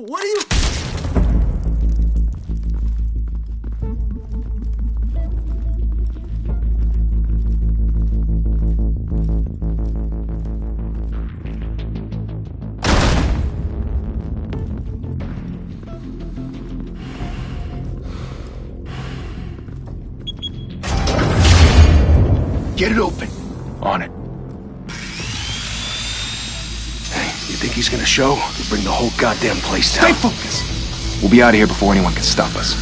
What are you... Get it open. On it. Hey, you think he's gonna show? We'll bring the whole goddamn place down. Stay focused! We'll be out of here before anyone can stop us.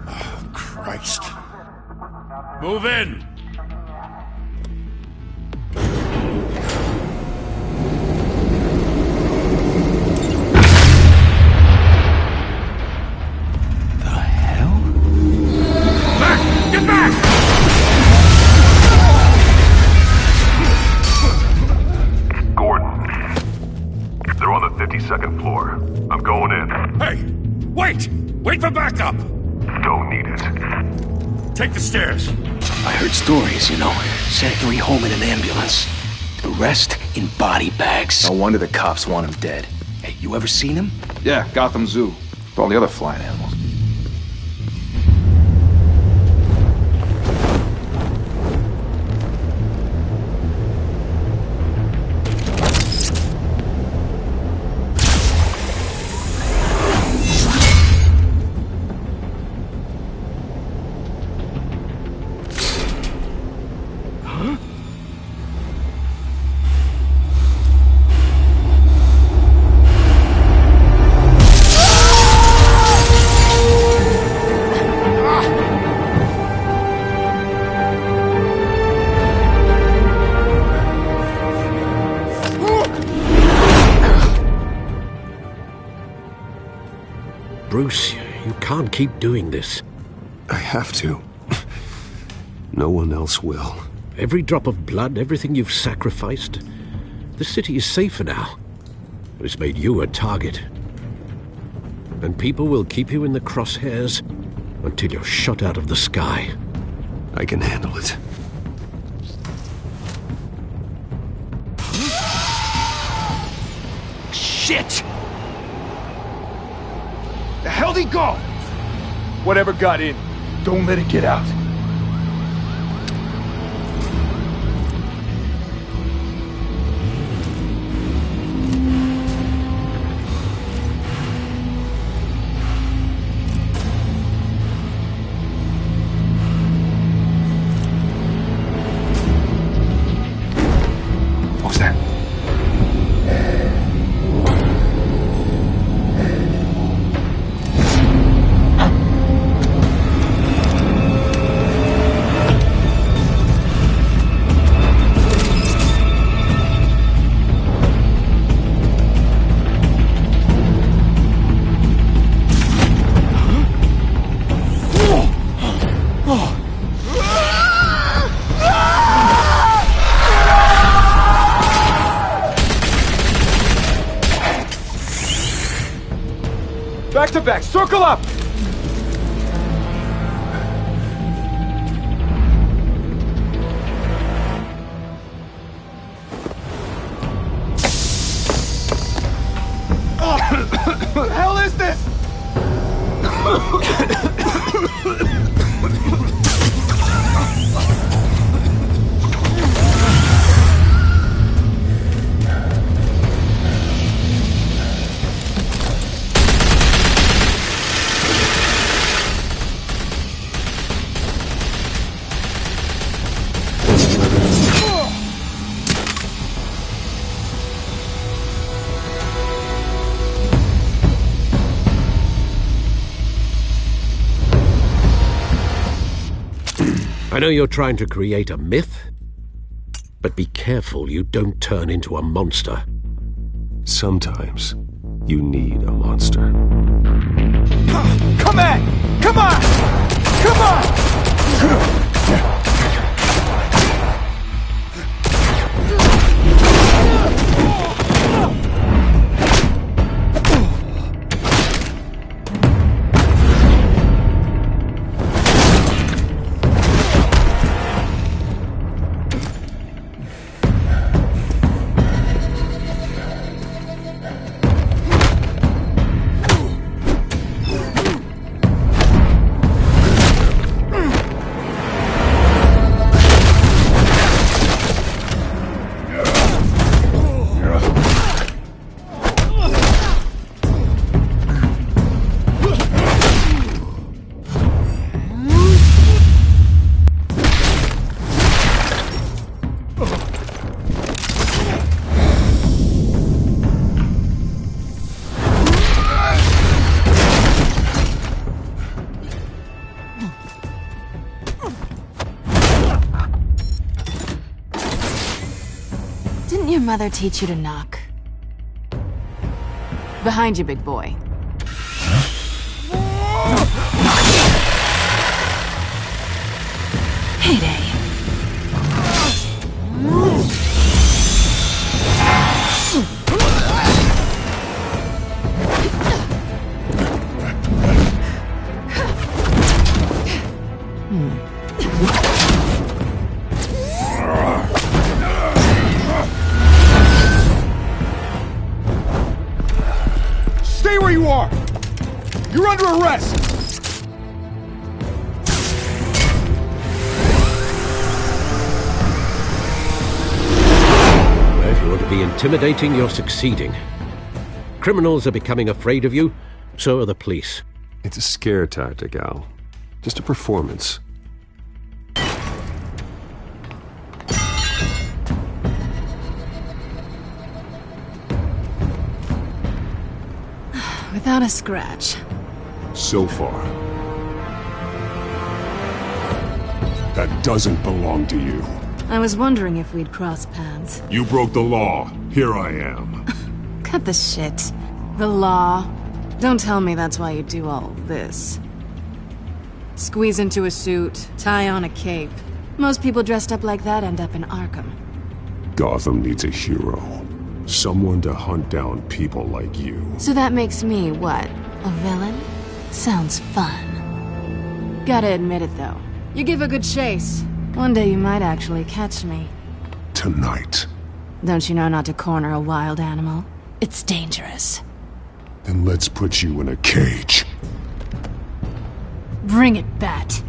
Oh, Christ. Move in! Second floor. I'm going in. Hey! Wait! Wait for backup! Don't need it. Take the stairs. I heard stories, you know. Sent Gary home in an ambulance. The rest in body bags. No wonder the cops want him dead. Hey, you ever seen him? Yeah, Gotham Zoo. With all the other flying animals. Bruce, you can't keep doing this. I have to. No one else will. Every drop of blood, everything you've sacrificed. The city is safer now. But it's made you a target. And people will keep you in the crosshairs until you're shot out of the sky. I can handle it. Shit! The hell'd he go? Whatever got in, don't let it get out. What was that? Back to back, circle up! What the hell is this? I know you're trying to create a myth, but be careful you don't turn into a monster. Sometimes you need a monster. Come on! Come on! Come on! mother teach you to knock? Behind you, big boy. Heyday. Stay where you are! You're under arrest! If you want to be intimidating, you're succeeding. Criminals are becoming afraid of you, so are the police. It's a scare tactic, Al. Just a performance. Without a scratch. So far. That doesn't belong to you. I was wondering if we'd cross paths. You broke the law. Here I am. Cut the shit. The law. Don't tell me that's why you do all this. Squeeze into a suit, tie on a cape. Most people dressed up like that end up in Arkham. Gotham needs a hero. Someone to hunt down people like you. So that makes me, what, a villain? Sounds fun. Gotta admit it, though. You give a good chase. One day you might actually catch me. Tonight. Don't you know not to corner a wild animal? It's dangerous. Then let's put you in a cage. Bring it, Bat.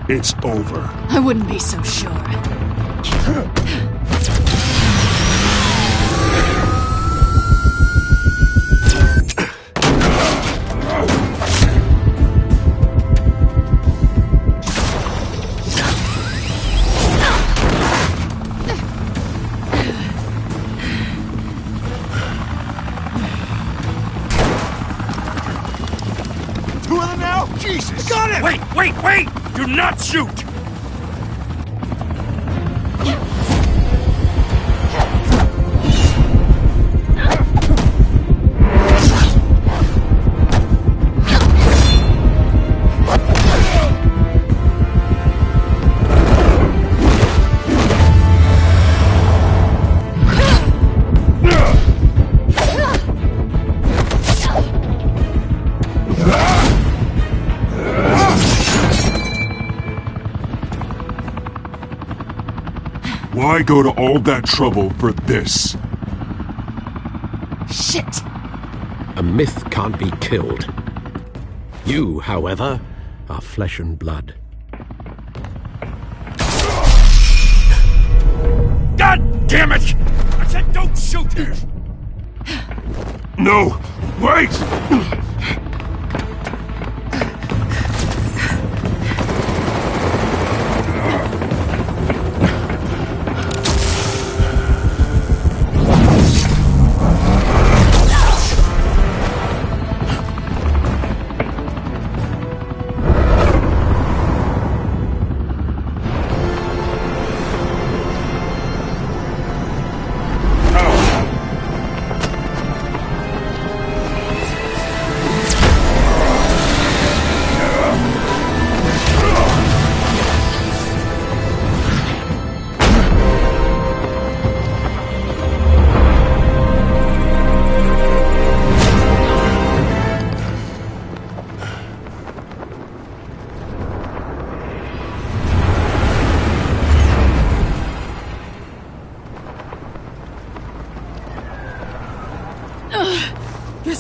It's over. I wouldn't be so sure. Two of them now? Jesus! Got it! Wait! Do not shoot! Why go to all that trouble for this? Shit! A myth can't be killed. You, however, are flesh and blood. God damn it! I said don't shoot her! No! Wait!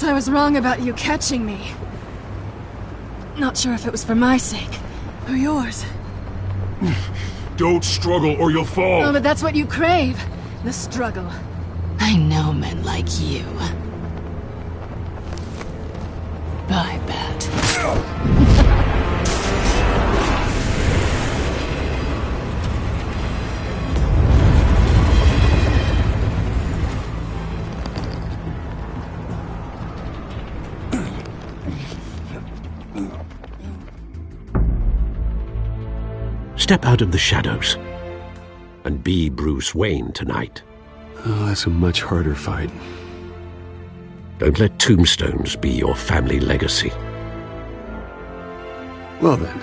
I was wrong about you catching me. Not sure if it was for my sake, or yours. Don't struggle or you'll fall! Oh, but that's what you crave. The struggle. I know men like you. Bye, Bat. Step out of the shadows and be Bruce Wayne tonight. Oh, that's a much harder fight. Don't let tombstones be your family legacy. Well then.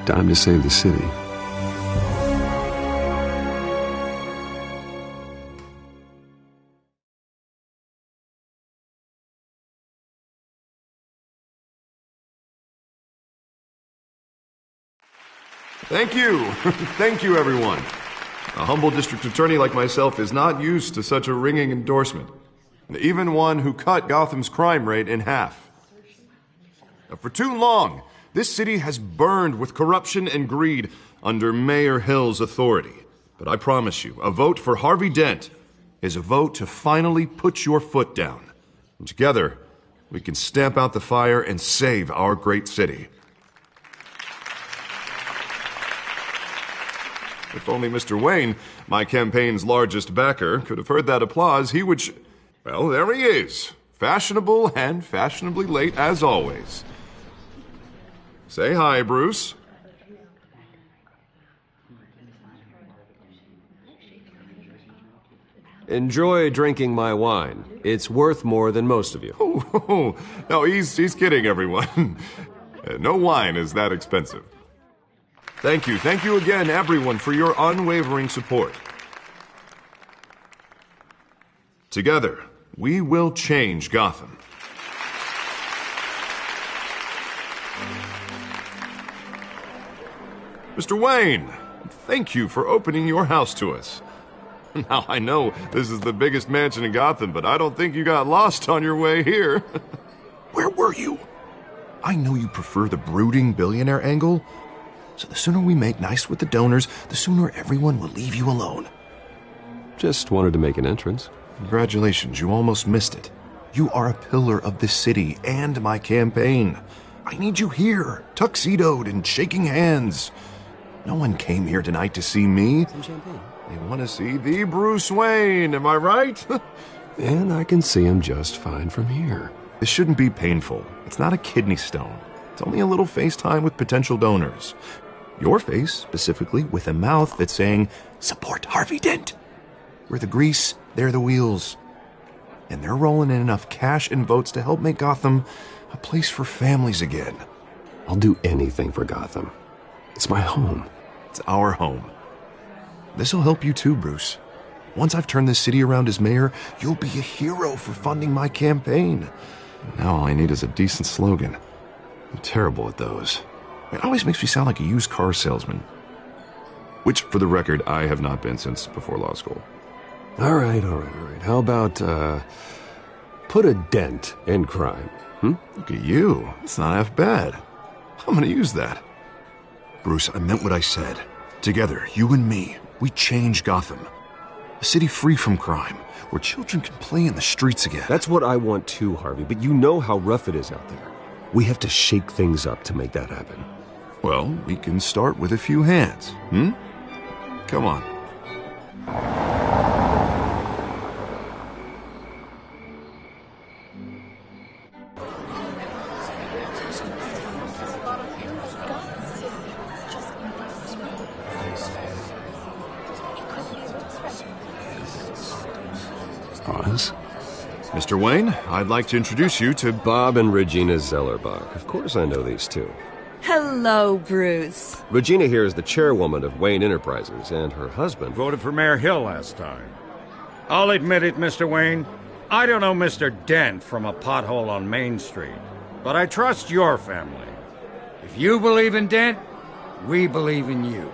Time to save the city. Thank you. Thank you, everyone. A humble district attorney like myself is not used to such a ringing endorsement. Even one who cut Gotham's crime rate in half. For too long, this city has burned with corruption and greed under Mayor Hill's authority. But I promise you, a vote for Harvey Dent is a vote to finally put your foot down. And together, we can stamp out the fire and save our great city. If only Mr. Wayne, my campaign's largest backer, could have heard that applause, he would... Well, there he is. Fashionable and fashionably late as always. Say hi, Bruce. Enjoy drinking my wine. It's worth more than most of you. Oh, no, he's kidding, everyone. No wine is that expensive. Thank you again, everyone, for your unwavering support. Together, we will change Gotham. Mr. Wayne, thank you for opening your house to us. Now, I know this is the biggest mansion in Gotham, but I don't think you got lost on your way here. Where were you? I know you prefer the brooding billionaire angle, so the sooner we make nice with the donors, the sooner everyone will leave you alone. Just wanted to make an entrance. Congratulations, you almost missed it. You are a pillar of this city and my campaign. I need you here, tuxedoed and shaking hands. No one came here tonight to see me. Some champagne. They want to see the Bruce Wayne, am I right? And I can see him just fine from here. This shouldn't be painful. It's not a kidney stone. It's only a little FaceTime with potential donors. Your face, specifically, with a mouth that's saying, support Harvey Dent. We're the grease, they're the wheels. And they're rolling in enough cash and votes to help make Gotham a place for families again. I'll do anything for Gotham. It's my home. It's our home. This'll help you too, Bruce. Once I've turned this city around as mayor, you'll be a hero for funding my campaign. Now all I need is a decent slogan. I'm terrible at those. It always makes me sound like a used car salesman. Which, for the record, I have not been since before law school. All right. How about, put a dent in crime? Look at you. It's not half bad. I'm gonna use that. Bruce, I meant what I said. Together, you and me, we change Gotham. A city free from crime, where children can play in the streets again. That's what I want too, Harvey, but you know how rough it is out there. We have to shake things up to make that happen. Well, we can start with a few hands, Come on. Oz? Mr. Wayne, I'd like to introduce you to Bob and Regina Zellerbach. Of course I know these two. Hello, Bruce. Regina here is the chairwoman of Wayne Enterprises, and her husband... Voted for Mayor Hill last time. I'll admit it, Mr. Wayne. I don't know Mr. Dent from a pothole on Main Street, but I trust your family. If you believe in Dent, we believe in you.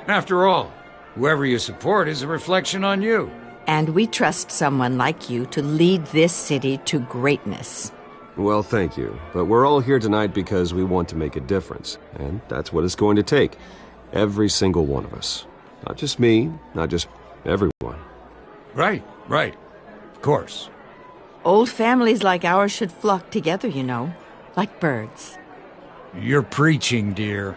After all, whoever you support is a reflection on you. And we trust someone like you to lead this city to greatness. Well, thank you. But we're all here tonight because we want to make a difference. And that's what it's going to take. Every single one of us. Not just me, not just everyone. Right. Of course. Old families like ours should flock together, you know. Like birds. You're preaching, dear.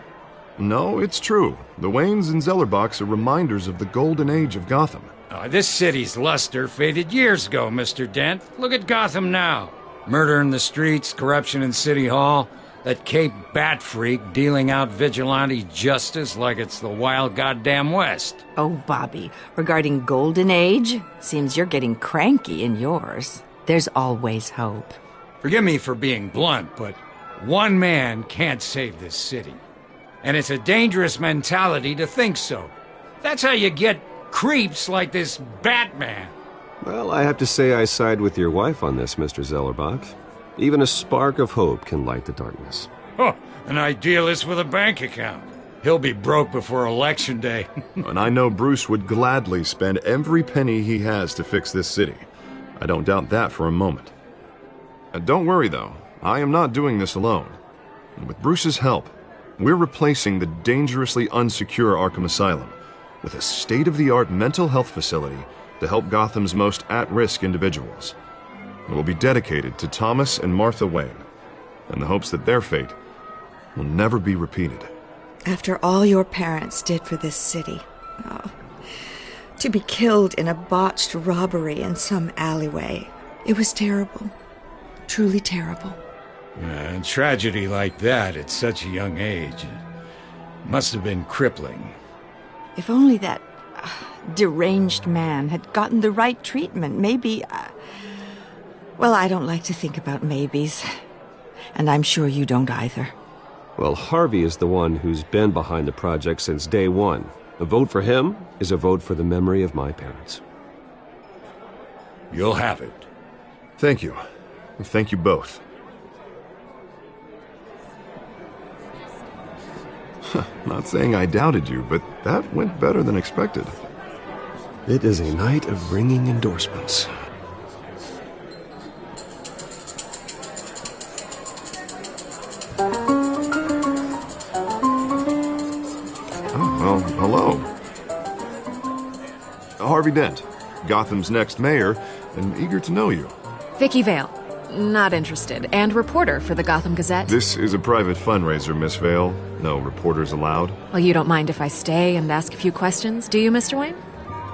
No, it's true. The Waynes and Zellerbachs are reminders of the golden age of Gotham. This city's luster faded years ago, Mr. Dent. Look at Gotham now. Murder in the streets, corruption in City Hall, that Cape Bat freak dealing out vigilante justice like it's the wild goddamn West. Oh, Bobby, regarding Golden Age, seems you're getting cranky in yours. There's always hope. Forgive me for being blunt, but one man can't save this city. And it's a dangerous mentality to think so. That's how you get creeps like this Batman. Well, I have to say I side with your wife on this, Mr. Zellerbach. Even a spark of hope can light the darkness. Oh, an idealist with a bank account. He'll be broke before Election Day. And I know Bruce would gladly spend every penny he has to fix this city. I don't doubt that for a moment. Don't worry, though. I am not doing this alone. And with Bruce's help, we're replacing the dangerously unsecure Arkham Asylum with a state-of-the-art mental health facility to help Gotham's most at-risk individuals. It will be dedicated to Thomas and Martha Wayne, in the hopes that their fate will never be repeated. After all your parents did for this city, to be killed in a botched robbery in some alleyway, it was terrible. Truly terrible. A tragedy like that at such a young age must have been crippling. If only that deranged man had gotten the right treatment, maybe... Well, I don't like to think about maybes. And I'm sure you don't either. Well, Harvey is the one who's been behind the project since day one. A vote for him is a vote for the memory of my parents. You'll have it. Thank you. Thank you both. Not saying I doubted you, but that went better than expected. It is a night of ringing endorsements. Oh, hello. Harvey Dent, Gotham's next mayor, and eager to know you. Vicky Vale. Not interested. And reporter for the Gotham Gazette. This is a private fundraiser, Miss Vale. No reporters allowed. Well, you don't mind if I stay and ask a few questions, do you, Mr. Wayne?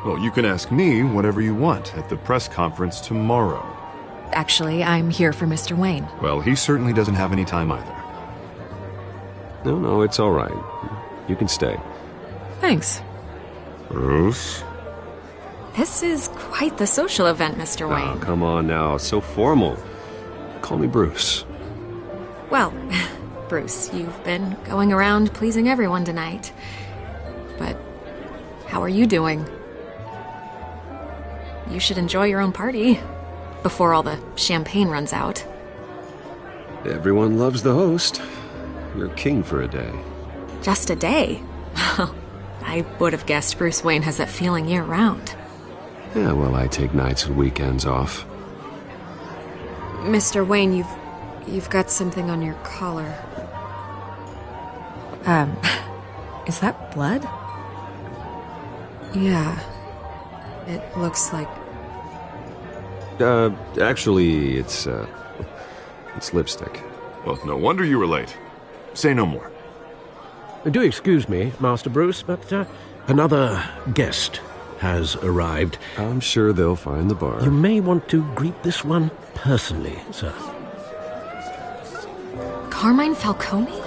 Well, you can ask me whatever you want at the press conference tomorrow. Actually, I'm here for Mr. Wayne. Well, he certainly doesn't have any time either. No, it's all right. You can stay. Thanks. Bruce? This is quite the social event, Mr. Wayne. Oh, come on now. So formal. Call me Bruce. Well, Bruce, you've been going around pleasing everyone tonight. But how are you doing? You should enjoy your own party before all the champagne runs out. Everyone loves the host. You're king for a day. Just a day? I would have guessed Bruce Wayne has that feeling year-round. Yeah, well, I take nights and weekends off. Mr. Wayne, you've got something on your collar. Is that blood? Yeah. It looks like... Actually, it's lipstick. Well, no wonder you were late. Say no more. Do excuse me, Master Bruce, but another guest has arrived. I'm sure they'll find the bar. You may want to greet this one personally, sir. Carmine Falcone?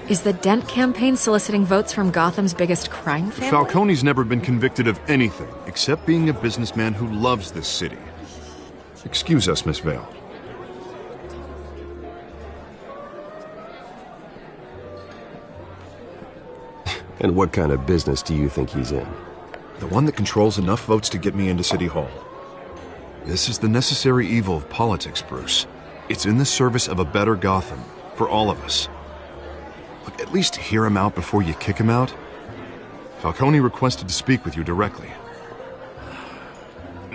Is the Dent campaign soliciting votes from Gotham's biggest crime family? Falcone's never been convicted of anything except being a businessman who loves this city. Excuse us, Miss Vale. And what kind of business do you think he's in? The one that controls enough votes to get me into City Hall. This is the necessary evil of politics, Bruce. It's in the service of a better Gotham, for all of us. Look, at least hear him out before you kick him out. Falcone requested to speak with you directly.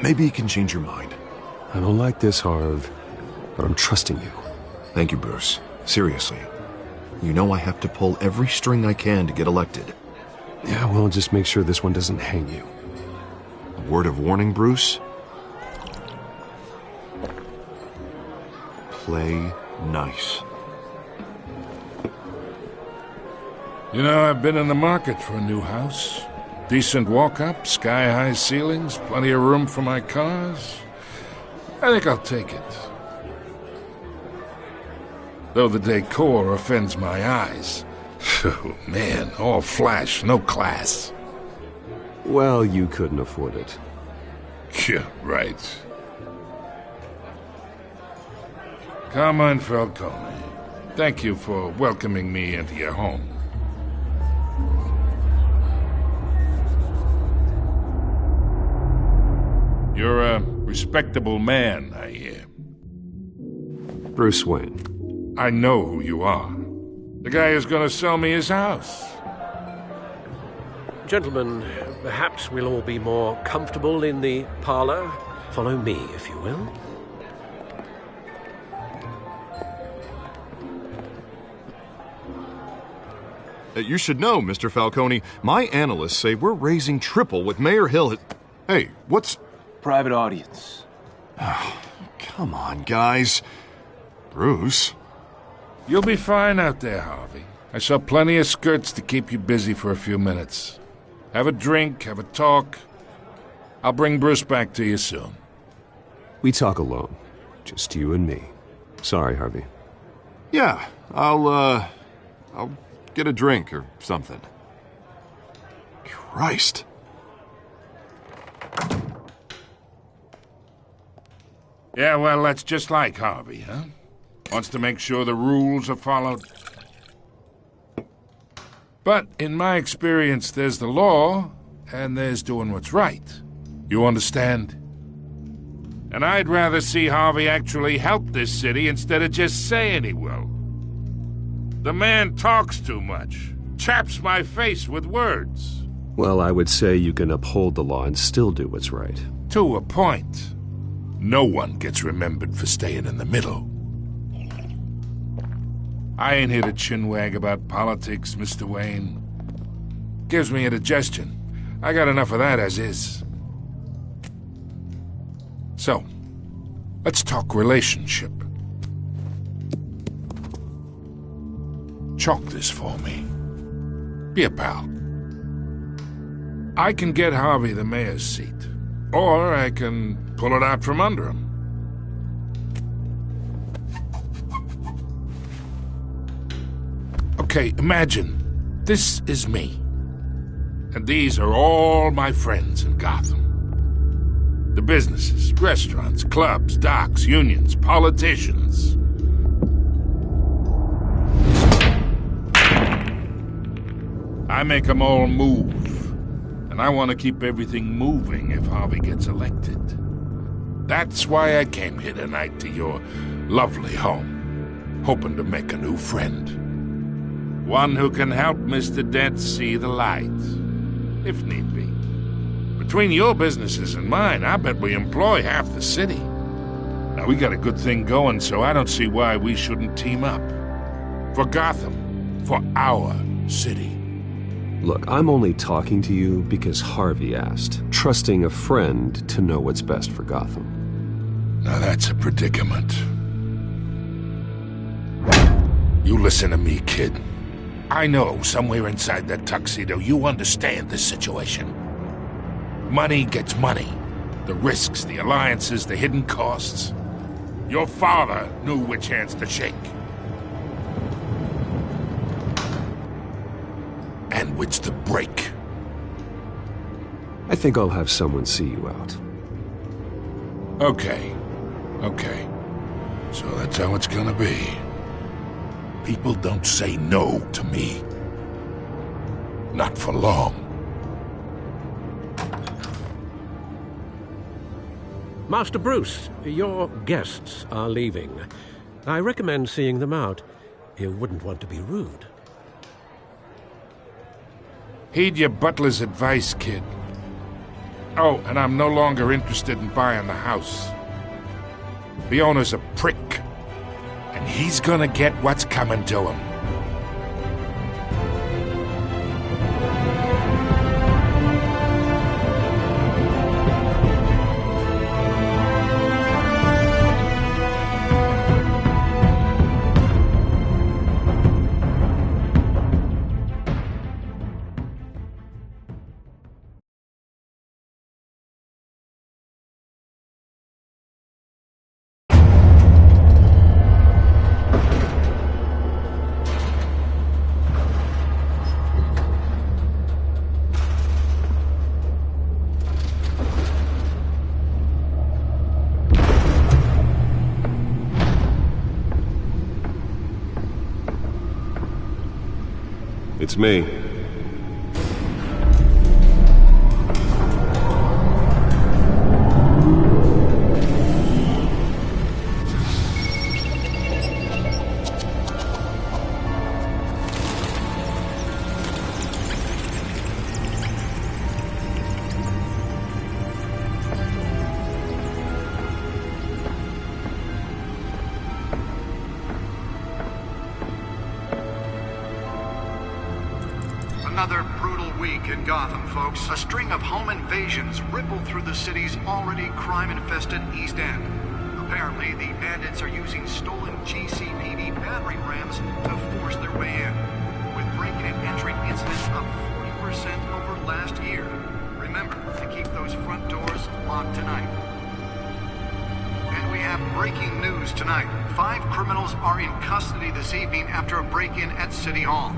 Maybe you can change your mind. I don't like this, Harv, but I'm trusting you. Thank you, Bruce. Seriously. You know I have to pull every string I can to get elected. Yeah, well, just make sure this one doesn't hang you. A word of warning, Bruce? Play nice. You know, I've been in the market for a new house. Decent walk-up, sky-high ceilings, plenty of room for my cars. I think I'll take it. Though the decor offends my eyes. Oh, man, all flash, no class. Well, you couldn't afford it. Yeah, right. Carmine Falcone, thank you for welcoming me into your home. You're a respectable man, I hear. Bruce Wayne. I know who you are. The guy who's going to sell me his house. Gentlemen, perhaps we'll all be more comfortable in the parlor. Follow me, if you will. You should know, Mr. Falcone, my analysts say we're raising triple with Mayor Hill. Hey, what's... Private audience. Oh, come on, guys. Bruce? You'll be fine out there, Harvey. I saw plenty of skirts to keep you busy for a few minutes. Have a drink, have a talk. I'll bring Bruce back to you soon. We talk alone. Just you and me. Sorry, Harvey. Yeah, I'll get a drink or something. Christ. Yeah, well, that's just like Harvey, huh? Wants to make sure the rules are followed. But in my experience, there's the law, and there's doing what's right. You understand? And I'd rather see Harvey actually help this city instead of just saying he will. The man talks too much, chaps my face with words. Well, I would say you can uphold the law and still do what's right. To a point. No one gets remembered for staying in the middle. I ain't here to chinwag about politics, Mr. Wayne. Gives me indigestion. I got enough of that as is. So, let's talk relationship. Chalk this for me. Be a pal. I can get Harvey the mayor's seat, or I can pull it out from under him. Okay, imagine this is me. And these are all my friends in Gotham. The businesses, restaurants, clubs, docks, unions, politicians. I make them all move. And I want to keep everything moving if Harvey gets elected. That's why I came here tonight to your lovely home, hoping to make a new friend. One who can help Mr. Dent see the light, if need be. Between your businesses and mine, I bet we employ half the city. Now, we got a good thing going, so I don't see why we shouldn't team up. For Gotham, for our city. Look, I'm only talking to you because Harvey asked, trusting a friend to know what's best for Gotham. Now that's a predicament. You listen to me, kid. I know somewhere inside that tuxedo you understand this situation. Money gets money. The risks, the alliances, the hidden costs. Your father knew which hands to shake. And which to break. I think I'll have someone see you out. Okay. So that's how it's gonna be. People don't say no to me. Not for long. Master Bruce, your guests are leaving. I recommend seeing them out. You wouldn't want to be rude. Heed your butler's advice, kid. Oh, and I'm no longer interested in buying the house. The owner's a prick, and he's gonna get what's coming to him. It's me. Another brutal week in Gotham, folks. A string of home invasions rippled through the city's already crime-infested East End. Apparently, the bandits are using stolen GCPD battering rams to force their way in, with break-in and entry incidents up 40% over last year. Remember to keep those front doors locked tonight. And we have breaking news tonight. 5 criminals are in custody this evening after a break-in at City Hall.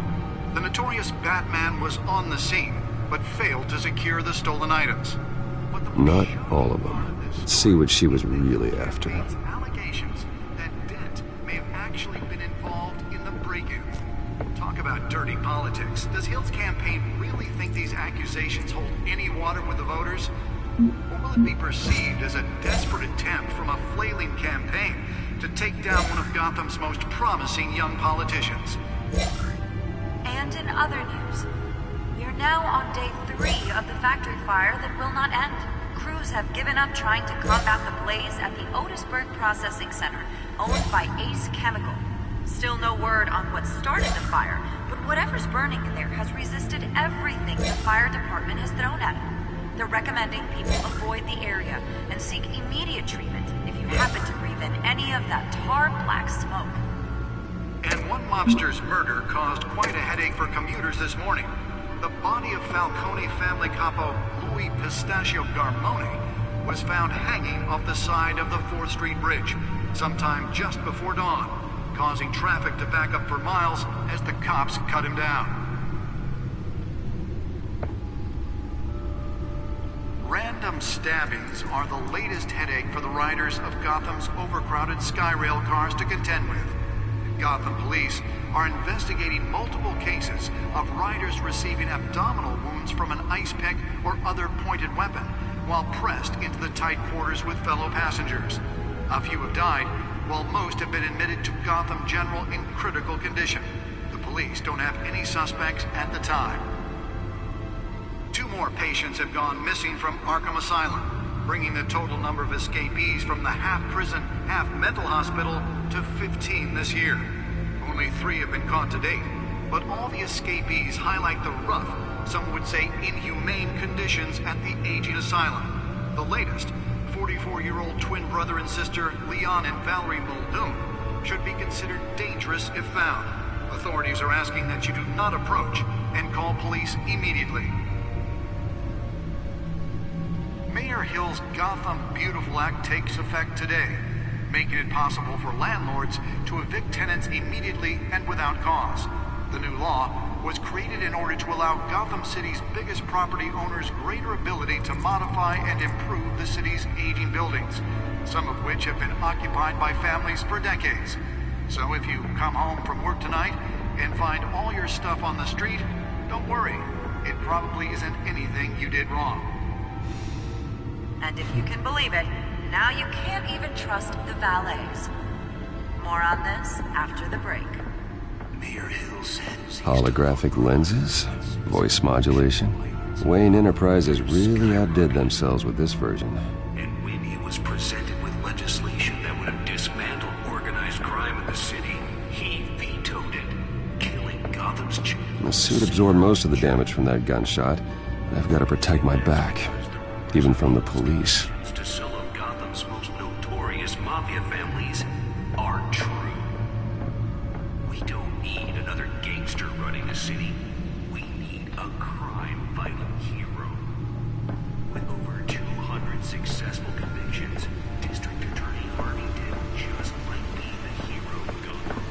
The notorious Batman was on the scene, but failed to secure the stolen items. Not all of them. Let's see what she was really after. Allegations that Dent may have actually been involved in the break-in. Talk about dirty politics. Does Hill's campaign really think these accusations hold any water with the voters? Or will it be perceived as a desperate attempt from a flailing campaign to take down one of Gotham's most promising young politicians? And in other news, we are now on day 3 of the factory fire that will not end. Crews have given up trying to combat the blaze at the Otisburg Processing Center, owned by Ace Chemical. Still no word on what started the fire, but whatever's burning in there has resisted everything the fire department has thrown at it. They're recommending people avoid the area and seek immediate treatment if you happen to breathe in any of that tar black smoke. And one mobster's murder caused quite a headache for commuters this morning. The body of Falcone family capo Louis Pistachio Garmone was found hanging off the side of the 4th Street Bridge sometime just before dawn, causing traffic to back up for miles as the cops cut him down. Random stabbings are the latest headache for the riders of Gotham's overcrowded Skyrail cars to contend with. Gotham police are investigating multiple cases of riders receiving abdominal wounds from an ice pick or other pointed weapon while pressed into the tight quarters with fellow passengers. A few have died, while most have been admitted to Gotham General in critical condition. The police don't have any suspects at the time. 2 more patients have gone missing from Arkham Asylum, bringing the total number of escapees from the half-prison, half-mental hospital to 15 this year. Only 3 have been caught to date, but all the escapees highlight the rough, some would say inhumane conditions at the aging asylum. The latest, 44-year-old twin brother and sister Leon and Valerie Muldoon, should be considered dangerous if found. Authorities are asking that you do not approach and call police immediately. Mayor Hill's Gotham Beautiful Act takes effect today, making it possible for landlords to evict tenants immediately and without cause. The new law was created in order to allow Gotham City's biggest property owners greater ability to modify and improve the city's aging buildings, some of which have been occupied by families for decades. So if you come home from work tonight and find all your stuff on the street, don't worry. It probably isn't anything you did wrong. And if you can believe it, now you can't even trust the valets. More on this after the break. Holographic lenses? Voice modulation? Wayne Enterprises really outdid themselves with this version. And when he was presented with legislation that would have dismantled organized crime in the city, he vetoed it, killing Gotham's champions. The suit absorbed most of the damage from that gunshot. I've got to protect my back, even from the police. To some of Gotham's most notorious mafia families are true. We don't need another gangster running the city. We need a crime-fighting hero. With over 200 successful convictions, District Attorney Harvey Dent just might be the hero Gotham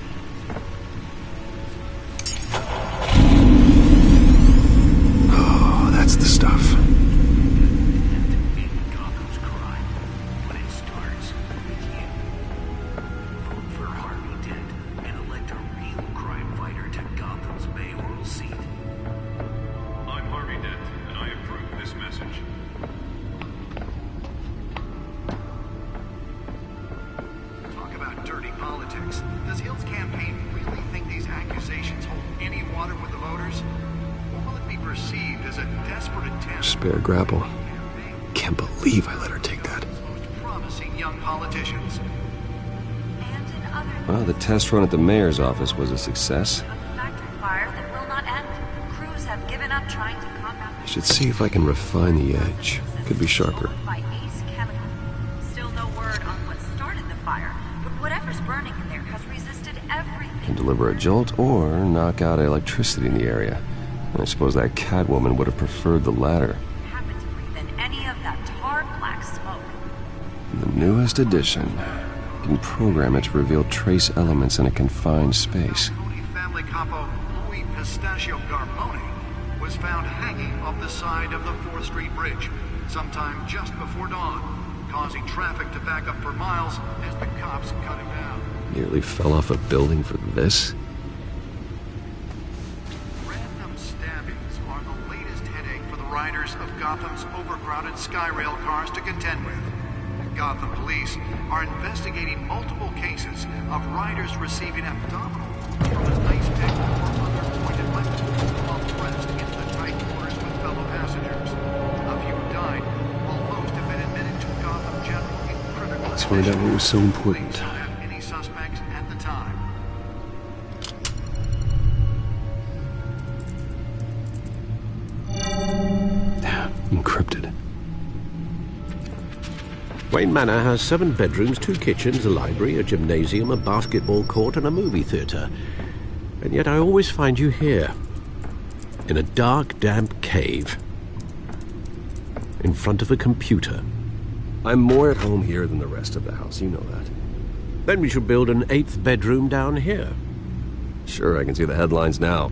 needs. Oh, that's the stuff. Gotham's crime, but it starts with you. Vote for Harvey Dent and elect a real crime fighter to Gotham's mayoral seat. I'm Harvey Dent, and I approve this message. Talk about dirty politics. Does Hill's campaign really think these accusations hold any water with the voters? Or will it be perceived as a desperate attempt? Spare grapple. Can't believe I let her take that. Promising young politicians. Well, the test run at the mayor's office was a success. Factory fire that will not end. Crews have given up trying to combat I should see if I can refine the edge. Could be sharper. by Ace Chemical. Still no word on what started the fire, but whatever's burning in there has resisted everything. Can deliver a jolt or knock out electricity in the area. I suppose that Catwoman would have preferred the latter. Happened to breathe in any of that tar black smoke. The newest addition. You can program it to reveal trace elements in a confined space. Family capo Louis Pistachio Garbone was found hanging off the side of the 4th Street Bridge sometime just before dawn, causing traffic to back up for miles as the cops cut him down. Nearly fell off a building for this? Random stabbings are the latest headache for the riders of Gotham's overcrowded Skyrail cars to contend with. Gotham police are investigating multiple cases of riders receiving abdominal from an ice pick or other pointed weapon while pressed into the tight quarters with fellow passengers. A few died, while most have been admitted to Gotham General in critical Let's find out what was so important. Don't have any suspects at the time. Encrypted. Wayne Manor has 7 bedrooms, 2 kitchens, a library, a gymnasium, a basketball court, and a movie theatre. And yet I always find you here, in a dark, damp cave, in front of a computer. I'm more at home here than the rest of the house, you know that. Then we should build an 8th bedroom down here. Sure, I can see the headlines now.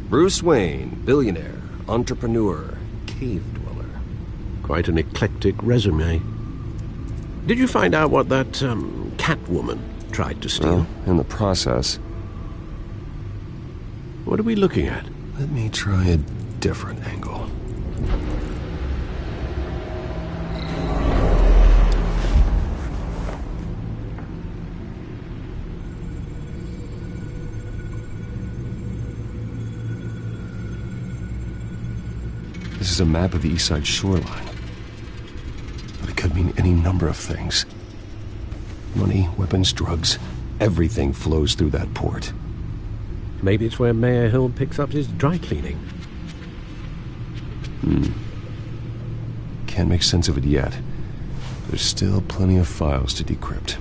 Bruce Wayne, billionaire, entrepreneur, cave dweller. Quite an eclectic resume. Did you find out what that, Catwoman tried to steal? Well, in the process. What are we looking at? Let me try a different angle. This is a map of the East Side shoreline. But it could mean any number of things. Money, weapons, drugs, everything flows through that port. Maybe it's where Mayor Hill picks up his dry cleaning. Can't make sense of it yet. There's still plenty of files to decrypt.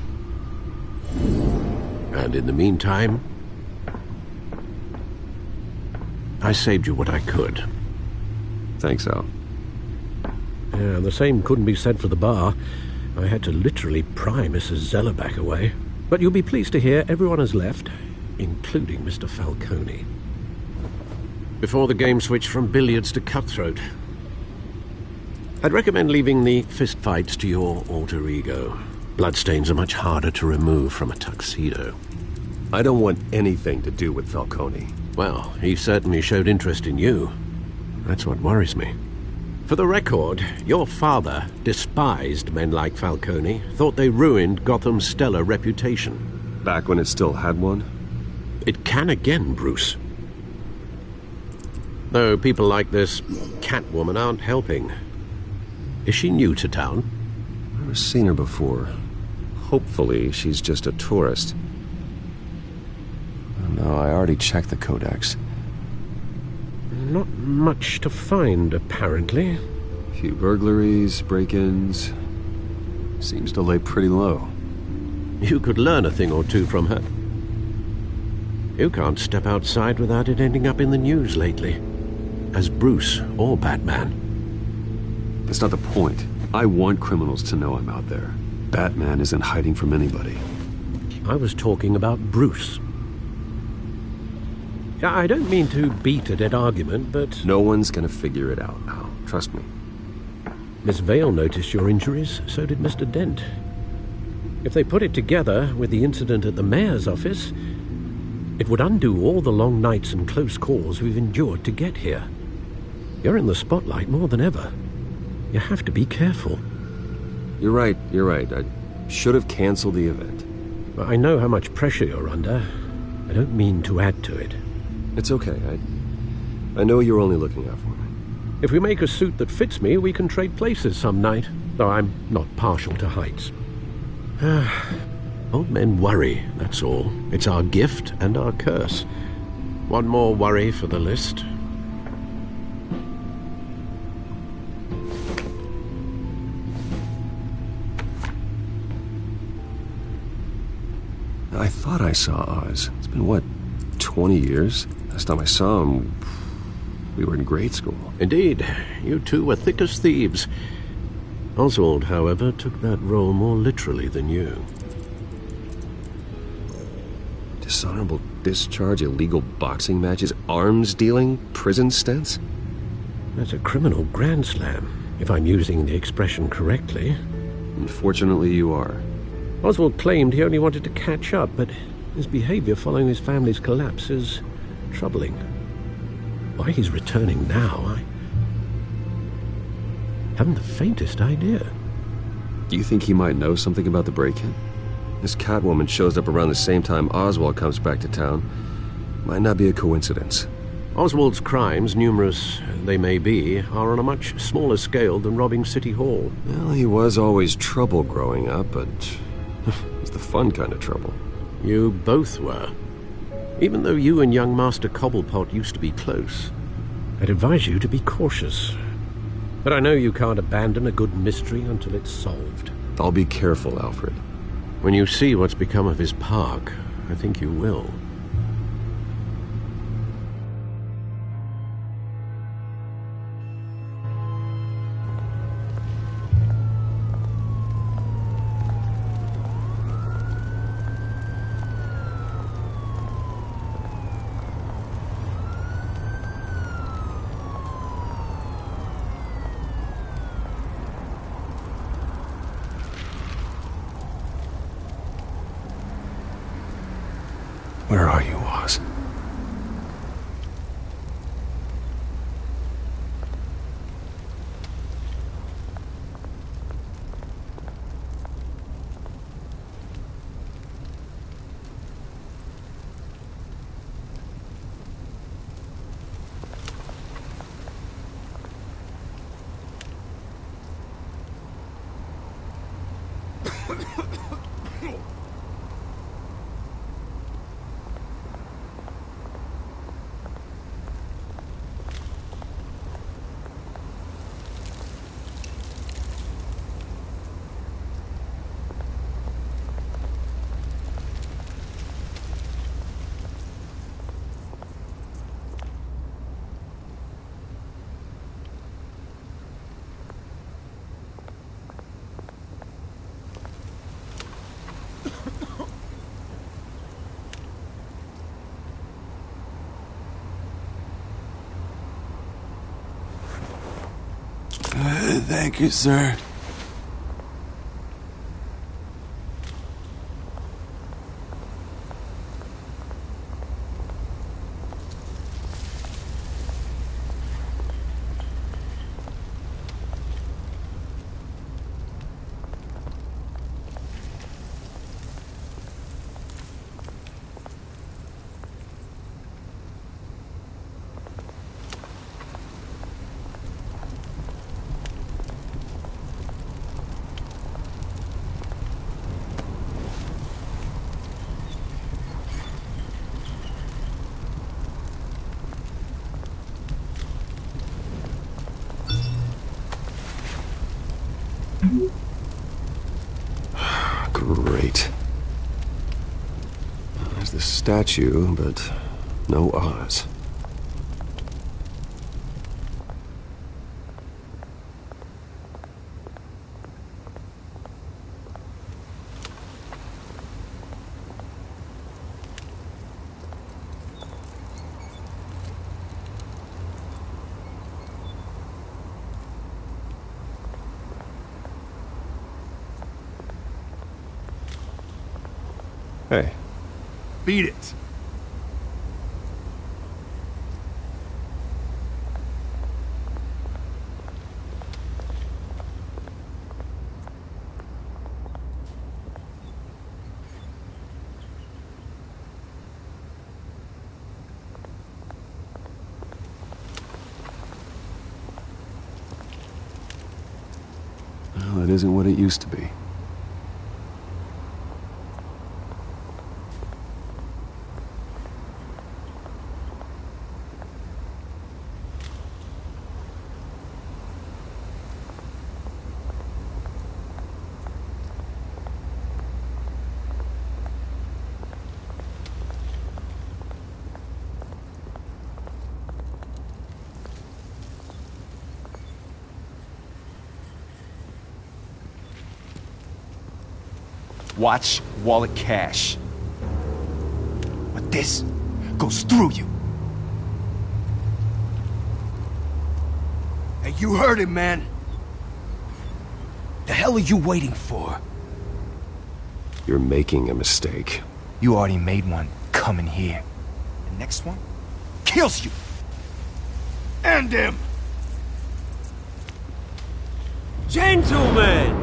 And in the meantime, I saved you what I could. Thanks, Al. Yeah, the same couldn't be said for the bar. I had to literally pry Mrs. Zellerback away. But you'll be pleased to hear everyone has left, including Mr. Falcone. Before the game switched from billiards to cutthroat. I'd recommend leaving the fistfights to your alter ego. Bloodstains are much harder to remove from a tuxedo. I don't want anything to do with Falcone. Well, he certainly showed interest in you. That's what worries me. For the record, your father despised men like Falcone, thought they ruined Gotham's stellar reputation. Back when it still had one? It can again, Bruce. Though people like this Catwoman aren't helping. Is she new to town? I've never seen her before. Hopefully, she's just a tourist. No, I already checked the codex. Not much to find, apparently. A few burglaries, break-ins. Seems to lay pretty low. You could learn a thing or two from her. You can't step outside without it ending up in the news lately. As Bruce or Batman. That's not the point. I want criminals to know I'm out there. Batman isn't hiding from anybody. I was talking about Bruce. I don't mean to beat a dead argument, but... No one's gonna figure it out now. Trust me. Miss Vale noticed your injuries, so did Mr. Dent. If they put it together with the incident at the mayor's office, it would undo all the long nights and close calls we've endured to get here. You're in the spotlight more than ever. You have to be careful. You're right. I should have canceled the event. I know how much pressure you're under. I don't mean to add to it. It's okay. I know you're only looking out for me. If we make a suit that fits me, we can trade places some night, though I'm not partial to heights. Old men worry, that's all. It's our gift and our curse. One more worry for the list. I thought I saw Oz. It's been, what, 20 years? Last time I saw him, we were in grade school. Indeed. You two were thick as thieves. Oswald, however, took that role more literally than you. Dishonorable discharge, illegal boxing matches, arms dealing, prison stints? That's a criminal grand slam, if I'm using the expression correctly. Unfortunately, you are. Oswald claimed he only wanted to catch up, but his behavior following his family's collapse is troubling. Why he's returning now, I haven't the faintest idea. Do you think he might know something about the break-in? This Catwoman shows up around the same time Oswald comes back to town. Might not be a coincidence. Oswald's crimes, numerous they may be, are on a much smaller scale than robbing City Hall. Well, he was always trouble growing up, but it was the fun kind of trouble. You both were. Even though you and young Master Cobblepot used to be close, I'd advise you to be cautious. But I know you can't abandon a good mystery until it's solved. I'll be careful, Alfred. When you see what's become of his park, I think you will. Where are you, Oz? Thank you, sir. Great. There's the statue, but no Oz. Hey. Beat it. Well, it isn't what it used to be. Watch wallet cash. But this goes through you. Hey, you heard him, man. The hell are you waiting for? You're making a mistake. You already made one coming here. The next one kills you. End him! Gentlemen!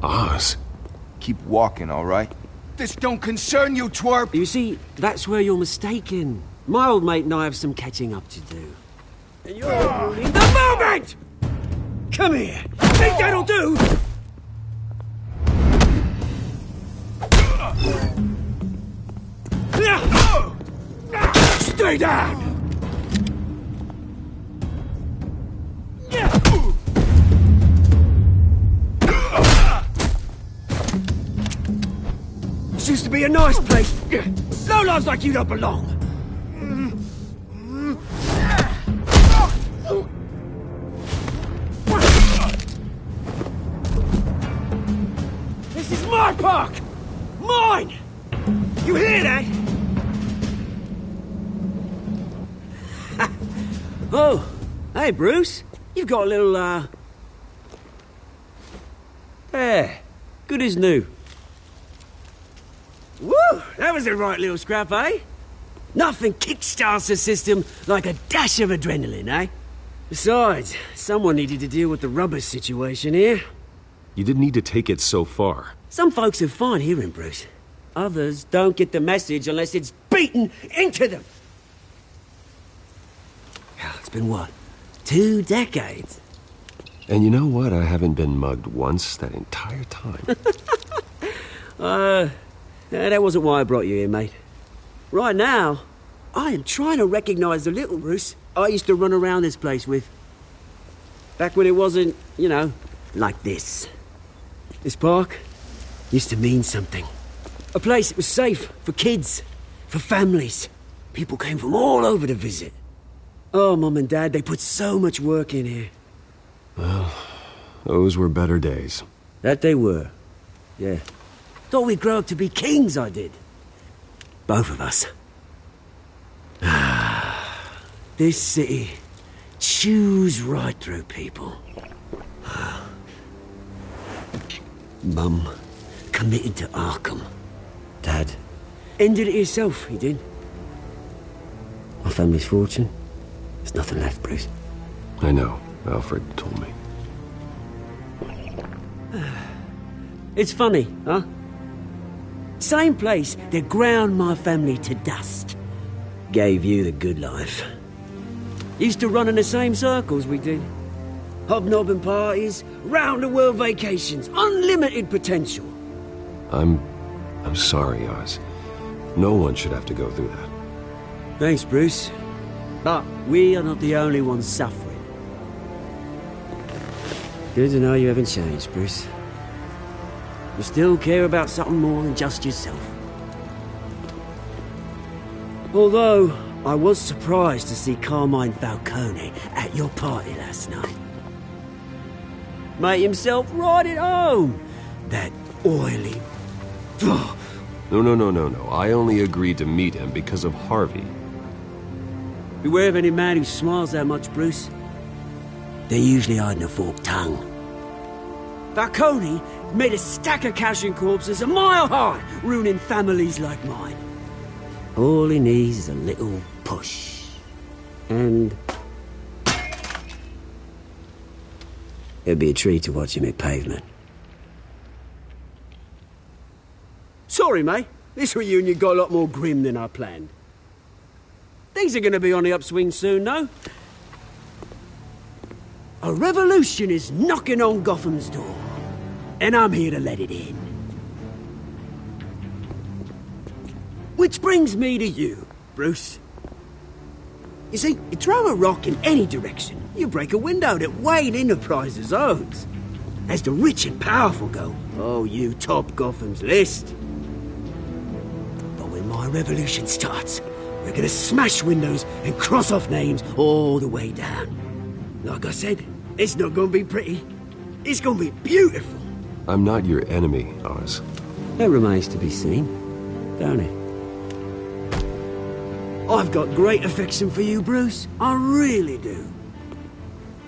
Oz. Keep walking, all right? This don't concern you, twerp! You see, that's where you're mistaken. My old mate and I have some catching up to do. And you're ruining the moment! Come here! Think that'll do? Stay down! This used to be a nice place. Lowlifes like you don't belong. This is my park! Mine! You hear that? Oh, hey, Bruce. You've got a little, There. Good as new. Woo! That was a right little scrap, eh? Nothing kickstarts the system like a dash of adrenaline, eh? Besides, someone needed to deal with the rubber situation here. You didn't need to take it so far. Some folks are fine hearing, Bruce. Others don't get the message unless it's beaten into them. It's been, what, 2 decades? And you know what? I haven't been mugged once that entire time. That wasn't why I brought you here, mate. Right now, I am trying to recognize the little Bruce I used to run around this place with. Back when it wasn't, you know, like this. This park used to mean something. A place that was safe for kids, for families. People came from all over to visit. Oh, Mum and Dad, they put so much work in here. Well, those were better days. That they were. Yeah. Thought we'd grow up to be kings, I did. Both of us. This city chews right through people. Mum committed to Arkham. Dad ended it himself, he did. My family's fortune. There's nothing left, Bruce. I know. Alfred told me. It's funny, huh? Same place that ground my family to dust. Gave you the good life. Used to run in the same circles we did. Hobnobbing parties, round-the-world vacations, unlimited potential. I'm sorry, Oz. No one should have to go through that. Thanks, Bruce. But we are not the only ones suffering. Good to know you haven't changed, Bruce. You still care about something more than just yourself. Although, I was surprised to see Carmine Falcone at your party last night. Made himself right at home. That oily... No. I only agreed to meet him because of Harvey. Beware of any man who smiles that much, Bruce. They're usually hiding a forked tongue. Falcone made a stack of cashing corpses a mile high, ruining families like mine. All he needs is a little push. And... it'd be a treat to watch him hit pavement. Sorry, mate. This reunion got a lot more grim than I planned. Things are gonna be on the upswing soon, though. A revolution is knocking on Gotham's door. And I'm here to let it in. Which brings me to you, Bruce. You see, you throw a rock in any direction, you break a window that Wayne Enterprises owns. As the rich and powerful go, oh, you top Gotham's list. But when my revolution starts, we're gonna smash windows and cross off names all the way down. Like I said, it's not gonna be pretty. It's gonna be beautiful. I'm not your enemy, Oz. That remains to be seen, don't it? I've got great affection for you, Bruce. I really do.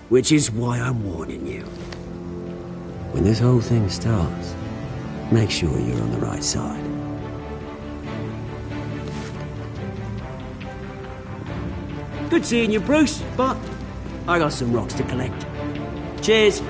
Which is why I'm warning you. When this whole thing starts, make sure you're on the right side. Good seeing you, Bruce, but I got some rocks to collect. Cheers.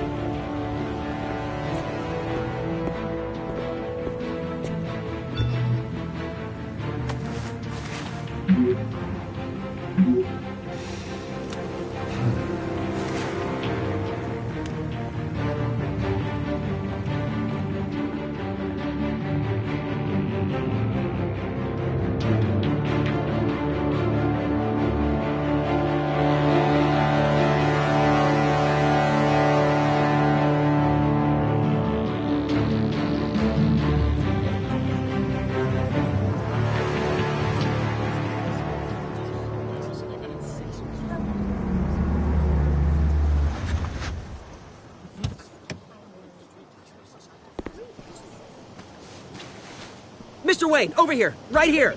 Mr. Wayne, over here. Right here.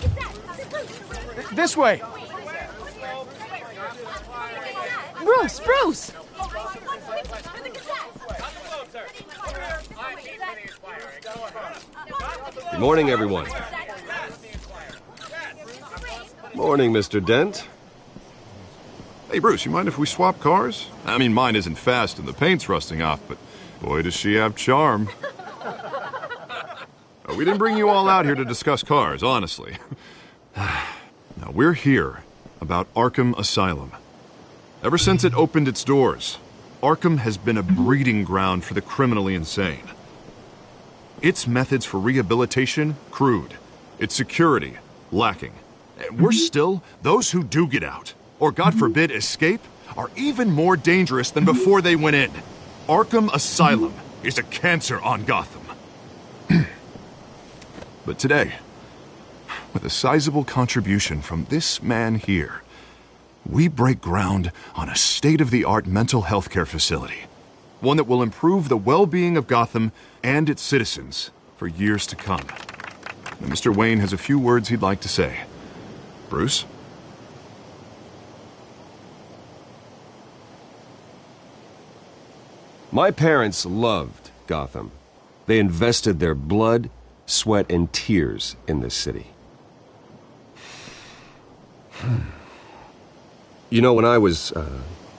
This way. Bruce! Good morning, everyone. Morning, Mr. Dent. Hey, Bruce, you mind if we swap cars? I mean, mine isn't fast and the paint's rusting off, but boy, does she have charm. We didn't bring you all out here to discuss cars, honestly. Now, we're here about Arkham Asylum. Ever since it opened its doors, Arkham has been a breeding ground for the criminally insane. Its methods for rehabilitation, crude. Its security, lacking. And worse still, those who do get out, or God forbid, escape, are even more dangerous than before they went in. Arkham Asylum is a cancer on Gotham. But today, with a sizable contribution from this man here, we break ground on a state-of-the-art mental health care facility. One that will improve the well-being of Gotham and its citizens for years to come. Now, Mr. Wayne has a few words he'd like to say. Bruce? My parents loved Gotham. They invested their blood, sweat, and tears in this city. You know, when I was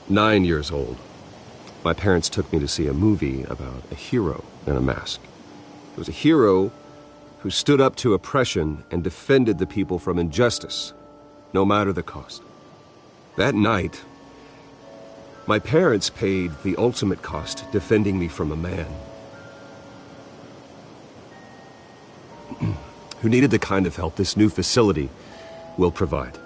9 years old, my parents took me to see a movie about a hero in a mask. It was a hero who stood up to oppression and defended the people from injustice, no matter the cost. That night, my parents paid the ultimate cost defending me from a man who needed the kind of help this new facility will provide.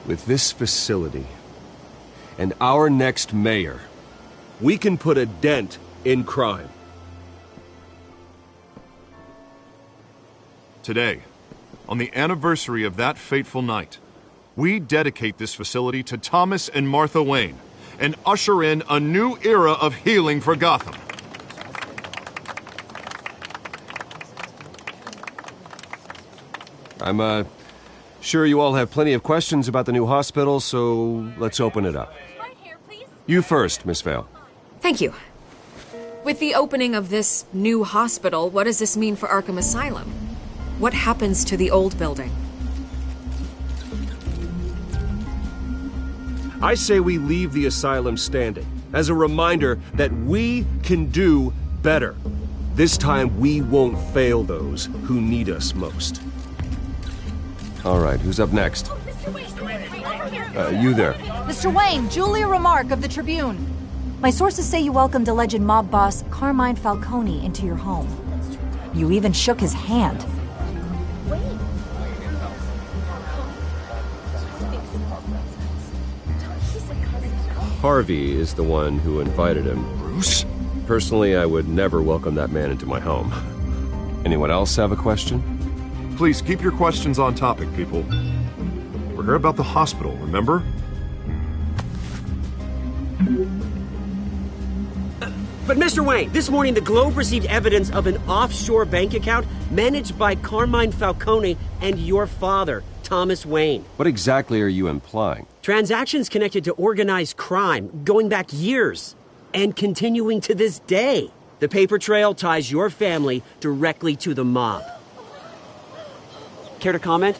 With this facility and our next mayor, we can put a dent in crime. Today, on the anniversary of that fateful night, we dedicate this facility to Thomas and Martha Wayne and usher in a new era of healing for Gotham. I'm sure you all have plenty of questions about the new hospital, so let's open it up. You first, Miss Vale. Thank you. With the opening of this new hospital, what does this mean for Arkham Asylum? What happens to the old building? I say we leave the asylum standing as a reminder that we can do better. This time we won't fail those who need us most. All right, who's up next? You there. Mr. Wayne, Julia Remark of the Tribune. My sources say you welcomed alleged mob boss Carmine Falcone into your home. You even shook his hand. Harvey is the one who invited him. Bruce? Personally, I would never welcome that man into my home. Anyone else have a question? Please keep your questions on topic, people. We're here about the hospital, remember? But Mr. Wayne, this morning the Globe received evidence of an offshore bank account managed by Carmine Falcone and your father, Thomas Wayne. What exactly are you implying? Transactions connected to organized crime going back years and continuing to this day. The paper trail ties your family directly to the mob. Care to comment?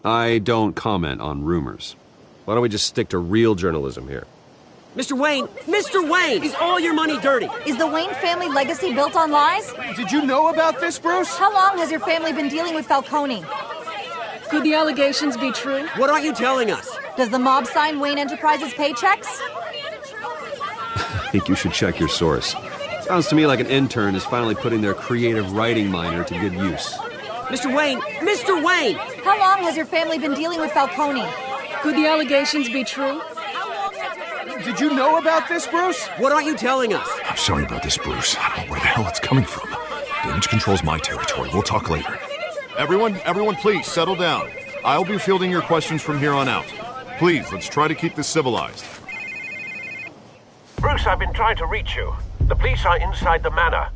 I don't comment on rumors. Why don't we just stick to real journalism here? Mr. Wayne! Mr. Wayne! Is all your money dirty? Is the Wayne family legacy built on lies? Did you know about this, Bruce? How long has your family been dealing with Falcone? Could the allegations be true? What aren't you telling us? Does the mob sign Wayne Enterprises paychecks? I think you should check your source. Sounds to me like an intern is finally putting their creative writing minor to good use. Mr. Wayne! Mr. Wayne! How long has your family been dealing with Falcone? Could the allegations be true? Did you know about this, Bruce? What aren't you telling us? I'm sorry about this, Bruce. I don't know where the hell it's coming from. Damage control's my territory. We'll talk later. Everyone, please settle down. I'll be fielding your questions from here on out. Please, let's try to keep this civilized. Bruce, I've been trying to reach you. The police are inside the manor.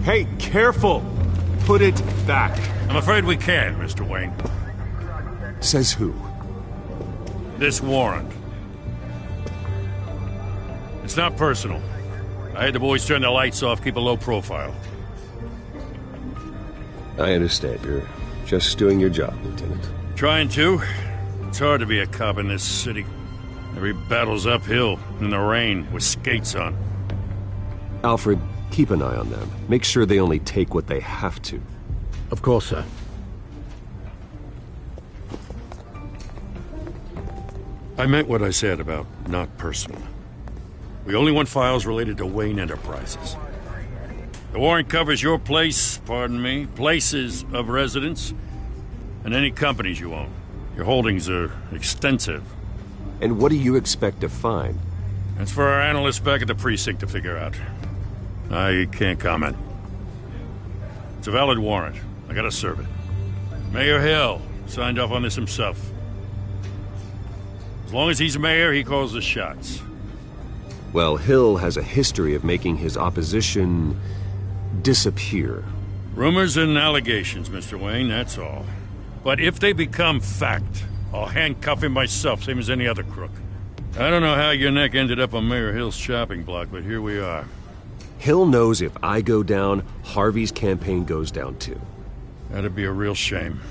Hey, careful! Put it back. I'm afraid we can't, Mr. Wayne. Says who? This warrant. It's not personal. I had the boys turn the lights off, keep a low profile. I understand. You're just doing your job, Lieutenant. Trying to. It's hard to be a cop in this city. Every battle's uphill, in the rain, with skates on. Alfred, keep an eye on them. Make sure they only take what they have to. Of course, sir. I meant what I said about not personal. We only want files related to Wayne Enterprises. The warrant covers your place, pardon me, places of residence, and any companies you own. Your holdings are extensive. And what do you expect to find? That's for our analysts back at the precinct to figure out. I can't comment. It's a valid warrant. I gotta serve it. Mayor Hill signed off on this himself. As long as he's mayor, he calls the shots. Well, Hill has a history of making his opposition disappear. Rumors and allegations, Mr. Wayne, that's all. But if they become fact, I'll handcuff him myself, same as any other crook. I don't know how your neck ended up on Mayor Hill's shopping block, but here we are. Hill knows if I go down, Harvey's campaign goes down too. That'd be a real shame.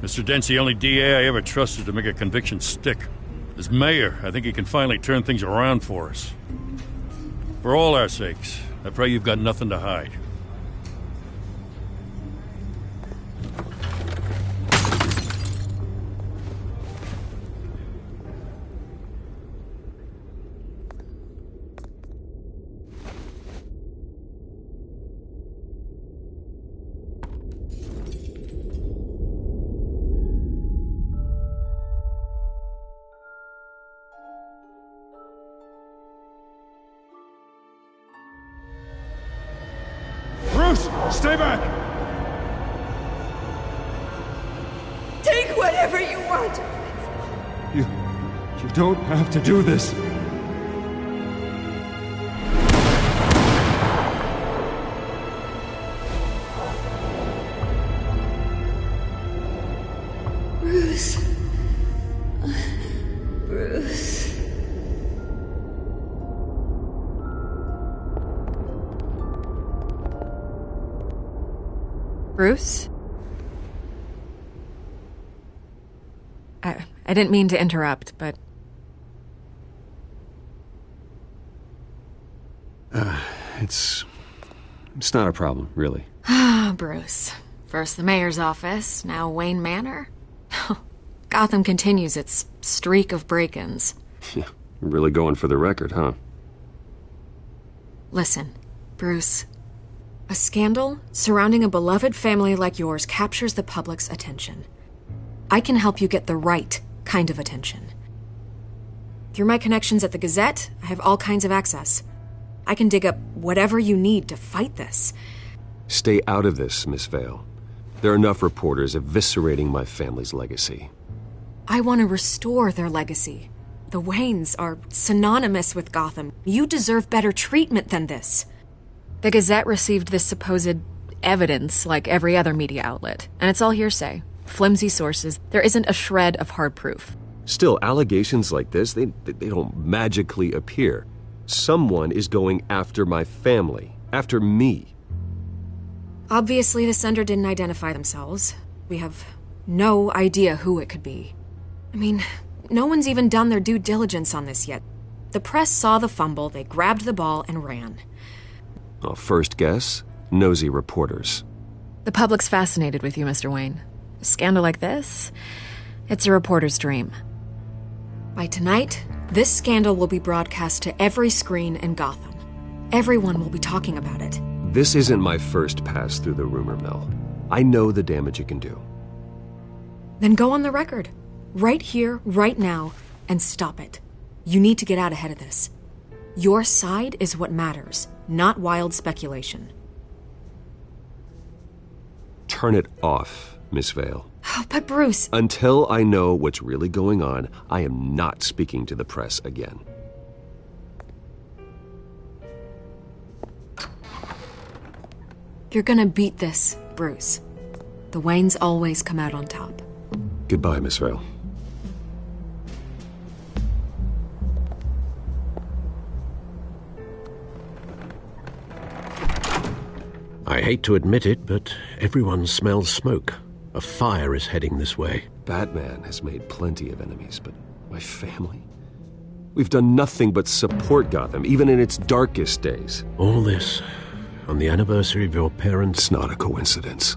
Mr. Dent's the only DA I ever trusted to make a conviction stick. As mayor, I think he can finally turn things around for us. For all our sakes, I pray you've got nothing to hide. Bruce, stay back! Take whatever you want. You don't have to do this. Bruce. Bruce. Bruce? I didn't mean to interrupt, but... It's not a problem, really. Ah, Bruce. First the mayor's office, now Wayne Manor. Gotham continues its streak of break-ins. Yeah, really going for the record, huh? Listen, Bruce. A scandal surrounding a beloved family like yours captures the public's attention. I can help you get the right kind of attention. Through my connections at the Gazette, I have all kinds of access. I can dig up whatever you need to fight this. Stay out of this, Miss Vale. There are enough reporters eviscerating my family's legacy. I want to restore their legacy. The Waynes are synonymous with Gotham. You deserve better treatment than this. The Gazette received this supposed evidence like every other media outlet, and it's all hearsay. Flimsy sources. There isn't a shred of hard proof. Still, allegations like this, they don't magically appear. Someone is going after my family, after me. Obviously, the sender didn't identify themselves. We have no idea who it could be. I mean, no one's even done their due diligence on this yet. The press saw the fumble, they grabbed the ball and ran. Well, first guess, nosy reporters. The public's fascinated with you, Mr. Wayne. A scandal like this, it's a reporter's dream. By tonight, this scandal will be broadcast to every screen in Gotham. Everyone will be talking about it. This isn't my first pass through the rumor mill. I know the damage it can do. Then go on the record. Right here, right now, and stop it. You need to get out ahead of this. Your side is what matters, not wild speculation. Turn it off, Miss Vale. Oh, but Bruce... Until I know what's really going on, I am not speaking to the press again. You're gonna beat this, Bruce. The Waynes always come out on top. Goodbye, Miss Vale. I hate to admit it, but everyone smells smoke. A fire is heading this way. Batman has made plenty of enemies, but my family? We've done nothing but support Gotham, even in its darkest days. All this on the anniversary of your parents'... It's not a coincidence.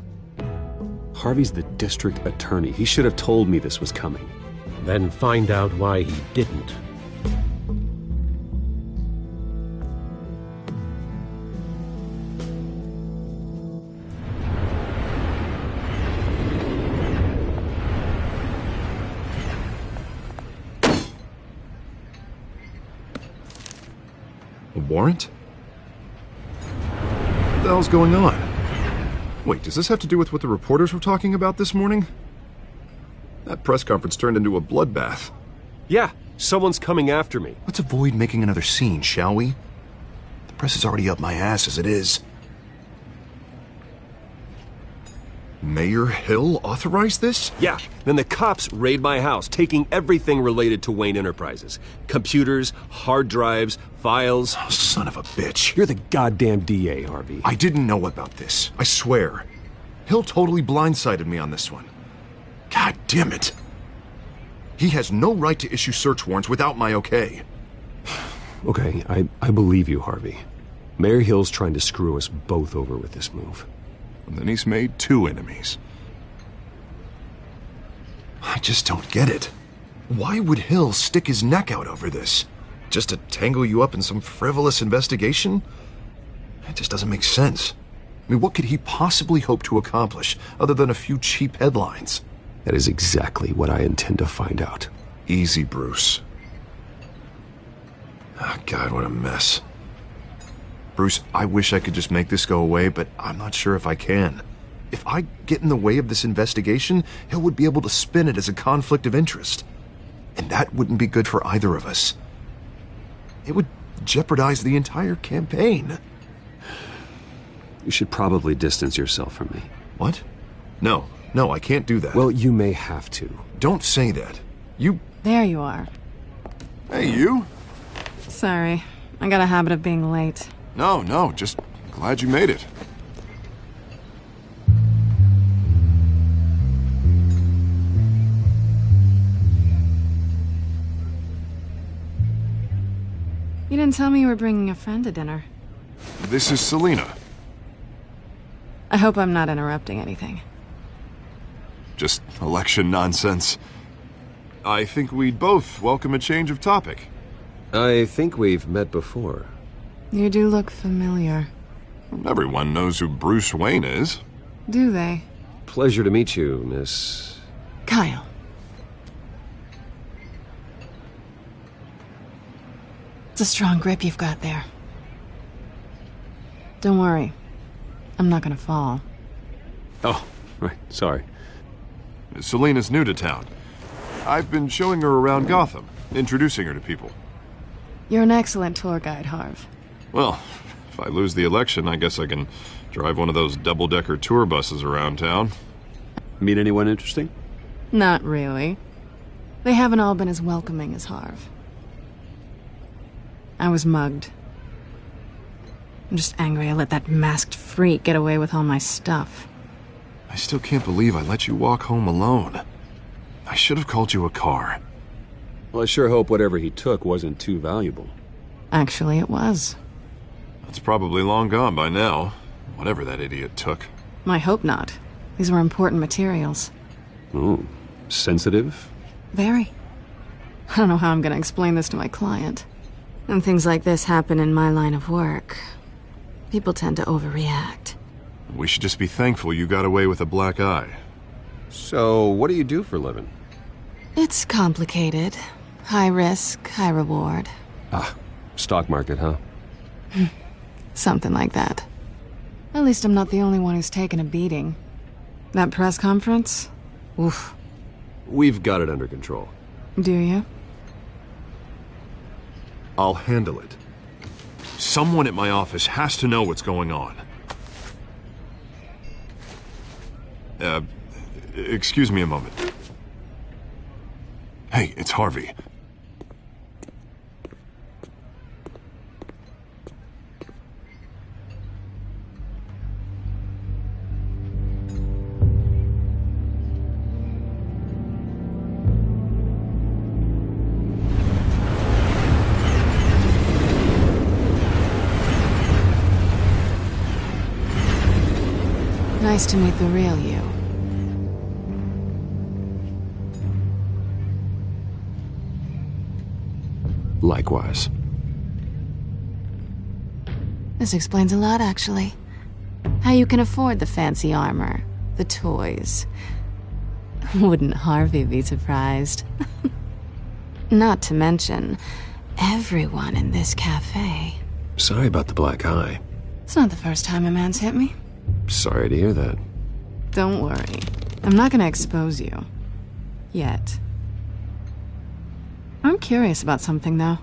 Harvey's the district attorney. He should have told me this was coming. Then find out why he didn't. A warrant? What the hell's going on? Wait, does this have to do with what the reporters were talking about this morning? That press conference turned into a bloodbath. Yeah, someone's coming after me. Let's avoid making another scene, shall we? The press is already up my ass as it is. Mayor Hill authorized this? Yeah, then the cops raid my house, taking everything related to Wayne Enterprises. Computers, hard drives, files. Oh, son of a bitch. You're the goddamn DA, Harvey. I didn't know about this. I swear. Hill totally blindsided me on this one. God damn it. He has no right to issue search warrants without my okay. Okay, I believe you, Harvey. Mayor Hill's trying to screw us both over with this move. And then he's made 2 enemies. I just don't get it. Why would Hill stick his neck out over this? Just to tangle you up in some frivolous investigation? It just doesn't make sense. I mean, what could he possibly hope to accomplish other than a few cheap headlines? That is exactly what I intend to find out. Easy, Bruce. Oh, God, what a mess. Bruce, I wish I could just make this go away, but I'm not sure if I can. If I get in the way of this investigation, Hill would be able to spin it as a conflict of interest. And that wouldn't be good for either of us. It would jeopardize the entire campaign. You should probably distance yourself from me. What? No, I can't do that. Well, you may have to. Don't say that. You... There you are. Hey, you? Sorry. I got a habit of being late. No, just glad you made it. You didn't tell me you were bringing a friend to dinner. This is Selina. I hope I'm not interrupting anything. Just election nonsense. I think we'd both welcome a change of topic. I think we've met before. You do look familiar. Everyone knows who Bruce Wayne is. Do they? Pleasure to meet you, Miss... Kyle. It's a strong grip you've got there. Don't worry. I'm not gonna fall. Oh, right, sorry. Selina's new to town. I've been showing her around Gotham, introducing her to people. You're an excellent tour guide, Harv. Well, if I lose the election, I guess I can drive one of those double-decker tour buses around town. Meet anyone interesting? Not really. They haven't all been as welcoming as Harv. I was mugged. I'm just angry I let that masked freak get away with all my stuff. I still can't believe I let you walk home alone. I should have called you a car. Well, I sure hope whatever he took wasn't too valuable. Actually, it was. It's probably long gone by now, whatever that idiot took. I hope not. These were important materials. Ooh, sensitive? Very. I don't know how I'm gonna explain this to my client. When things like this happen in my line of work, people tend to overreact. We should just be thankful you got away with a black eye. So, what do you do for a living? It's complicated. High risk, high reward. Ah, stock market, huh? Something like that. At least I'm not the only one who's taken a beating. That press conference? Oof. We've got it under control. Do you? I'll handle it. Someone at my office has to know what's going on. Excuse me a moment. Hey, it's Harvey. Nice to meet the real you. Likewise. This explains a lot, actually. How you can afford the fancy armor, the toys. Wouldn't Harvey be surprised? Not to mention, everyone in this cafe. Sorry about the black eye. It's not the first time a man's hit me. Sorry to hear that. Don't worry. I'm not gonna expose you. Yet. I'm curious about something, though.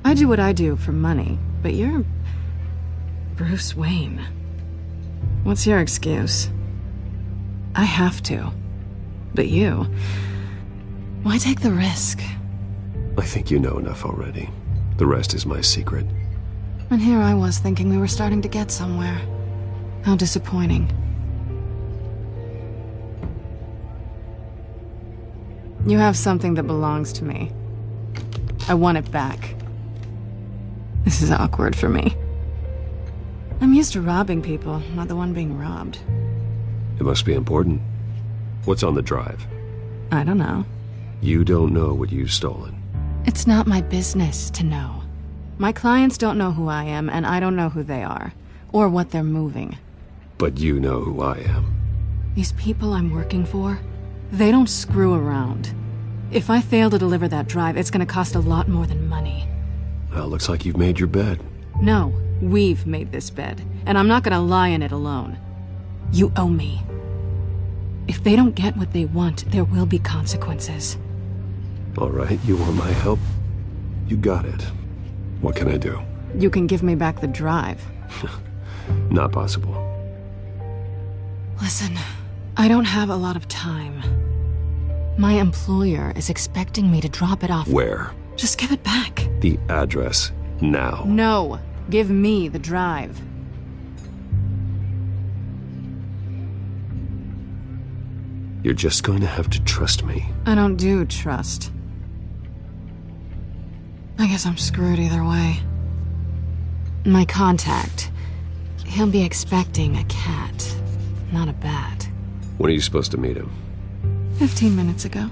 I do what I do for money, but you're... Bruce Wayne. What's your excuse? I have to. But you... Why take the risk? I think you know enough already. The rest is my secret. And here I was thinking we were starting to get somewhere. How disappointing. You have something that belongs to me. I want it back. This is awkward for me. I'm used to robbing people, not the one being robbed. It must be important. What's on the drive? I don't know. You don't know what you've stolen. It's not my business to know. My clients don't know who I am, and I don't know who they are, or what they're moving. But you know who I am. These people I'm working for, they don't screw around. If I fail to deliver that drive, it's gonna cost a lot more than money. Well, looks like you've made your bed. No, we've made this bed, and I'm not gonna lie in it alone. You owe me. If they don't get what they want, there will be consequences. All right, you want my help? You got it. What can I do? You can give me back the drive. Not possible. Listen, I don't have a lot of time. My employer is expecting me to drop it off. Where? Just give it back. The address, now. No, give me the drive. You're just going to have to trust me. I don't do trust. I guess I'm screwed either way. My contact, he'll be expecting a cat, not a bat. When are you supposed to meet him? 15 minutes ago.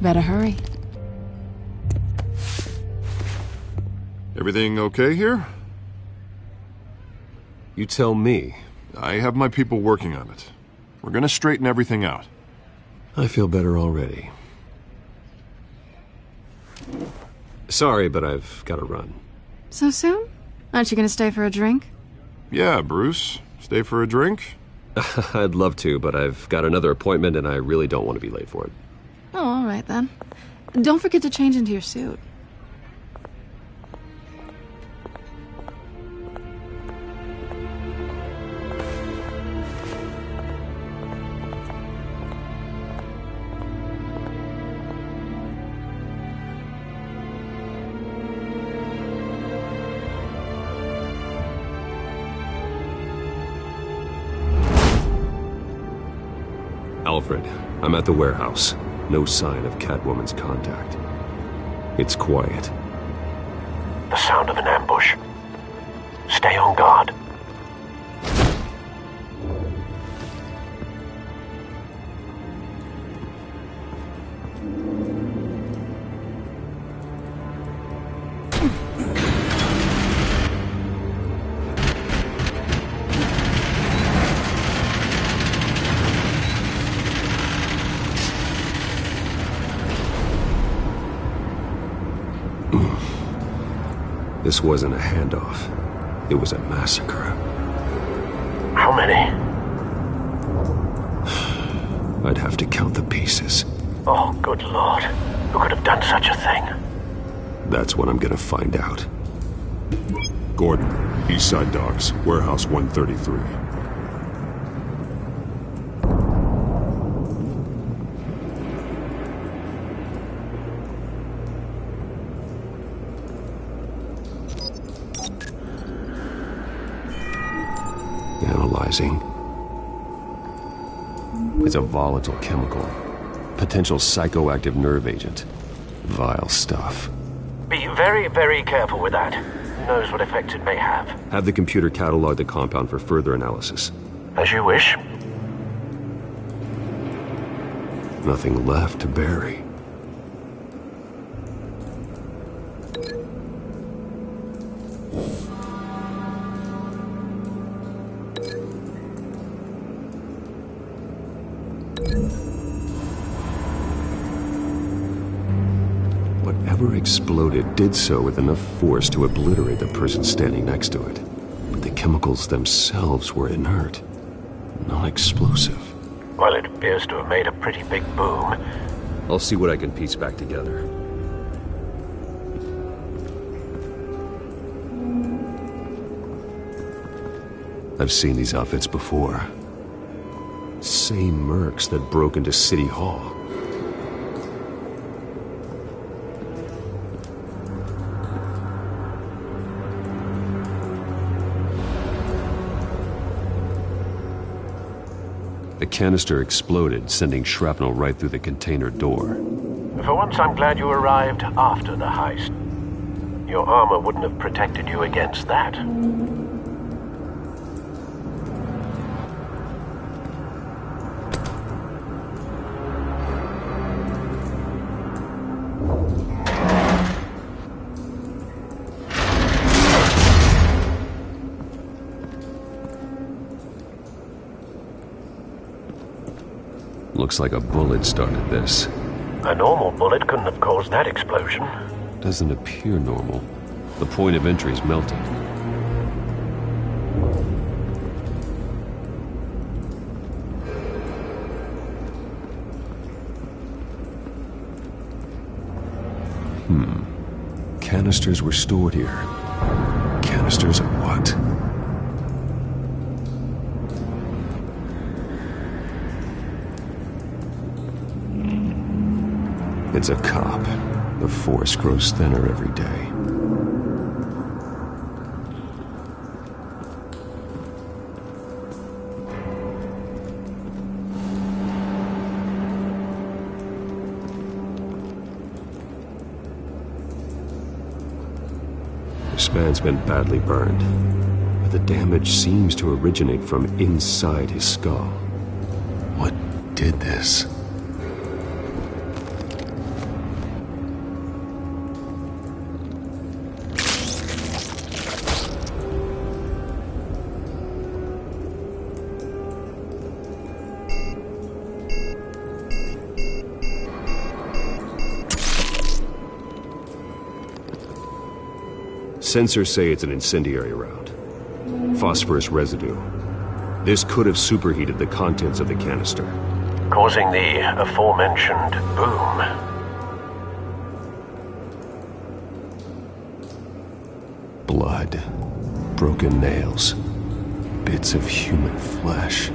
Better hurry. Everything okay here? You tell me. I have my people working on it. We're gonna straighten everything out. I feel better already. Sorry, but I've got to run. So soon? Aren't you gonna stay for a drink? Yeah, Bruce. Stay for a drink? I'd love to, but I've got another appointment and I really don't want to be late for it. Oh, all right then. Don't forget to change into your suit. Alfred, I'm at the warehouse. No sign of Catwoman's contact. It's quiet. The sound of an ambush. Stay on guard. This wasn't a handoff. It was a massacre. How many? I'd have to count the pieces. Oh, good Lord. Who could have done such a thing? That's what I'm gonna find out. Gordon, Eastside Docks, Warehouse 133. Analyzing. It's a volatile chemical. Potential psychoactive nerve agent. Vile stuff. Be very, very careful with that. Who knows what effect it may have. Have the computer catalog the compound for further analysis. As you wish. Nothing left to bury. Whatever exploded did so with enough force to obliterate the person standing next to it. But the chemicals themselves were inert, non-explosive. Well, it appears to have made a pretty big boom. I'll see what I can piece back together. I've seen these outfits before. Same mercs that broke into City Hall. The canister exploded, sending shrapnel right through the container door. For once, I'm glad you arrived after the heist. Your armor wouldn't have protected you against that. Looks like a bullet started this. A normal bullet couldn't have caused that explosion. Doesn't appear normal. The point of entry's melted. Canisters were stored here. Canisters of what? It's a cop. The force grows thinner every day. This man's been badly burned, but the damage seems to originate from inside his skull. What did this? Sensors say it's an incendiary round. Phosphorus residue. This could have superheated the contents of the canister, causing the aforementioned boom. Blood. Broken nails. Bits of human flesh.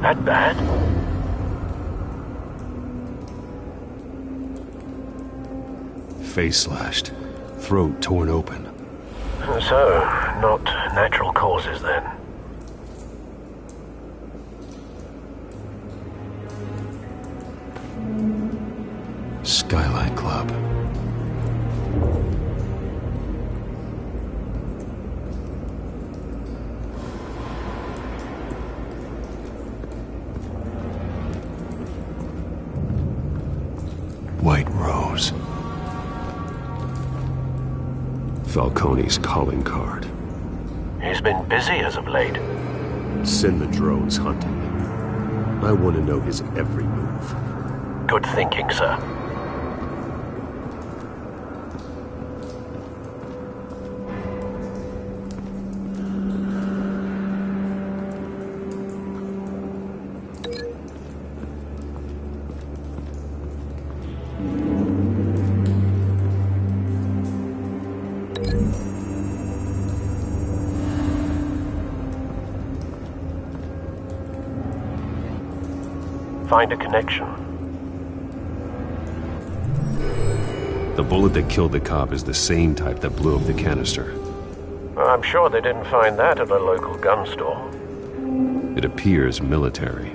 That bad? Face slashed. Throat torn open. So, not natural causes then. Skylight Club. White Rose. Falcone's calling card. He's been busy as of late. Send the drones hunting him. I want to know his every move. Good thinking, sir. Find a connection. The bullet that killed the cop is the same type that blew up the canister. I'm sure they didn't find that at a local gun store. It appears military.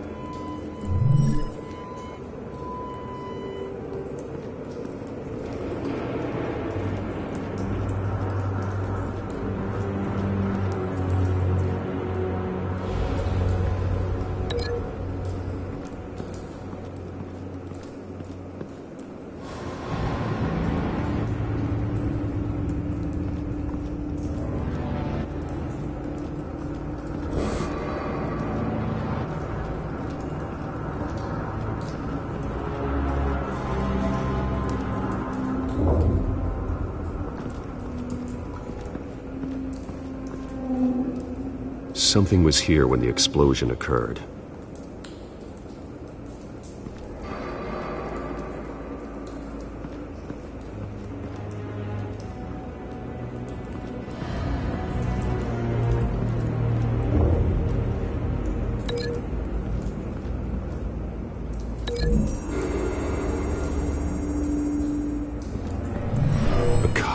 Something was here when the explosion occurred.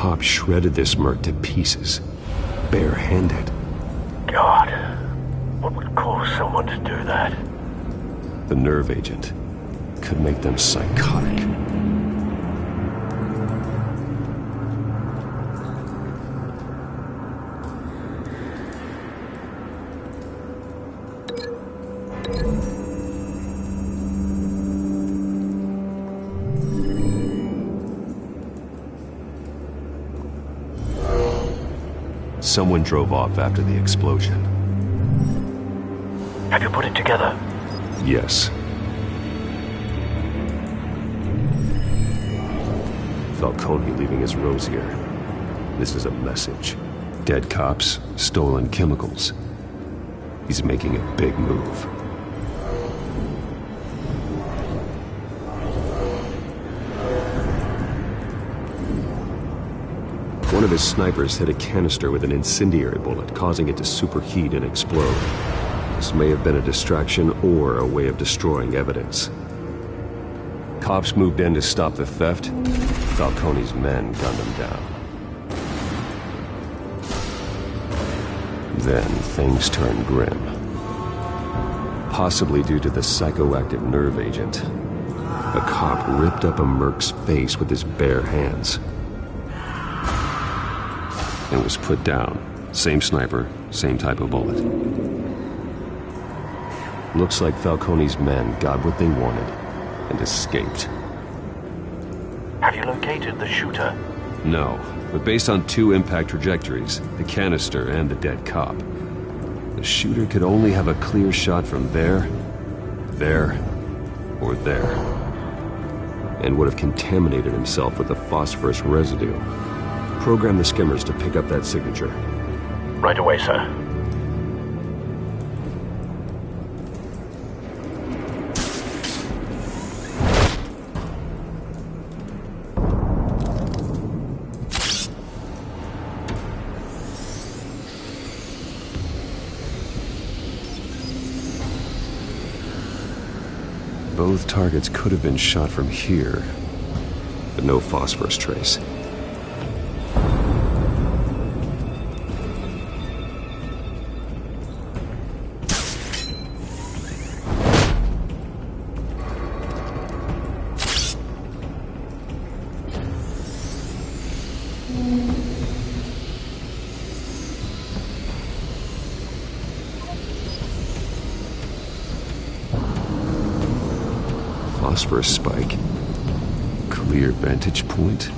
cop shredded this merc to pieces, barehanded. God, what would cause someone to do that? The nerve agent could make them psychotic. Someone drove off after the explosion. Have you put it together? Yes. Falcone leaving his rose here. This is a message. Dead cops, stolen chemicals. He's making a big move. One of his snipers hit a canister with an incendiary bullet, causing it to superheat and explode. This may have been a distraction or a way of destroying evidence. Cops moved in to stop the theft. Falcone's men gunned them down. Then things turned grim. Possibly due to the psychoactive nerve agent. A cop ripped up a merc's face with his bare hands. And was put down. Same sniper, same type of bullet. Looks like Falcone's men got what they wanted and escaped. Have you located the shooter? No, but based on 2 impact trajectories, the canister and the dead cop, the shooter could only have a clear shot from there, or there, and would have contaminated himself with the phosphorus residue. Program the skimmers to pick up that signature. Right away, sir. Both targets could have been shot from here, but no phosphorus trace. Phosphorus spike. Clear vantage point.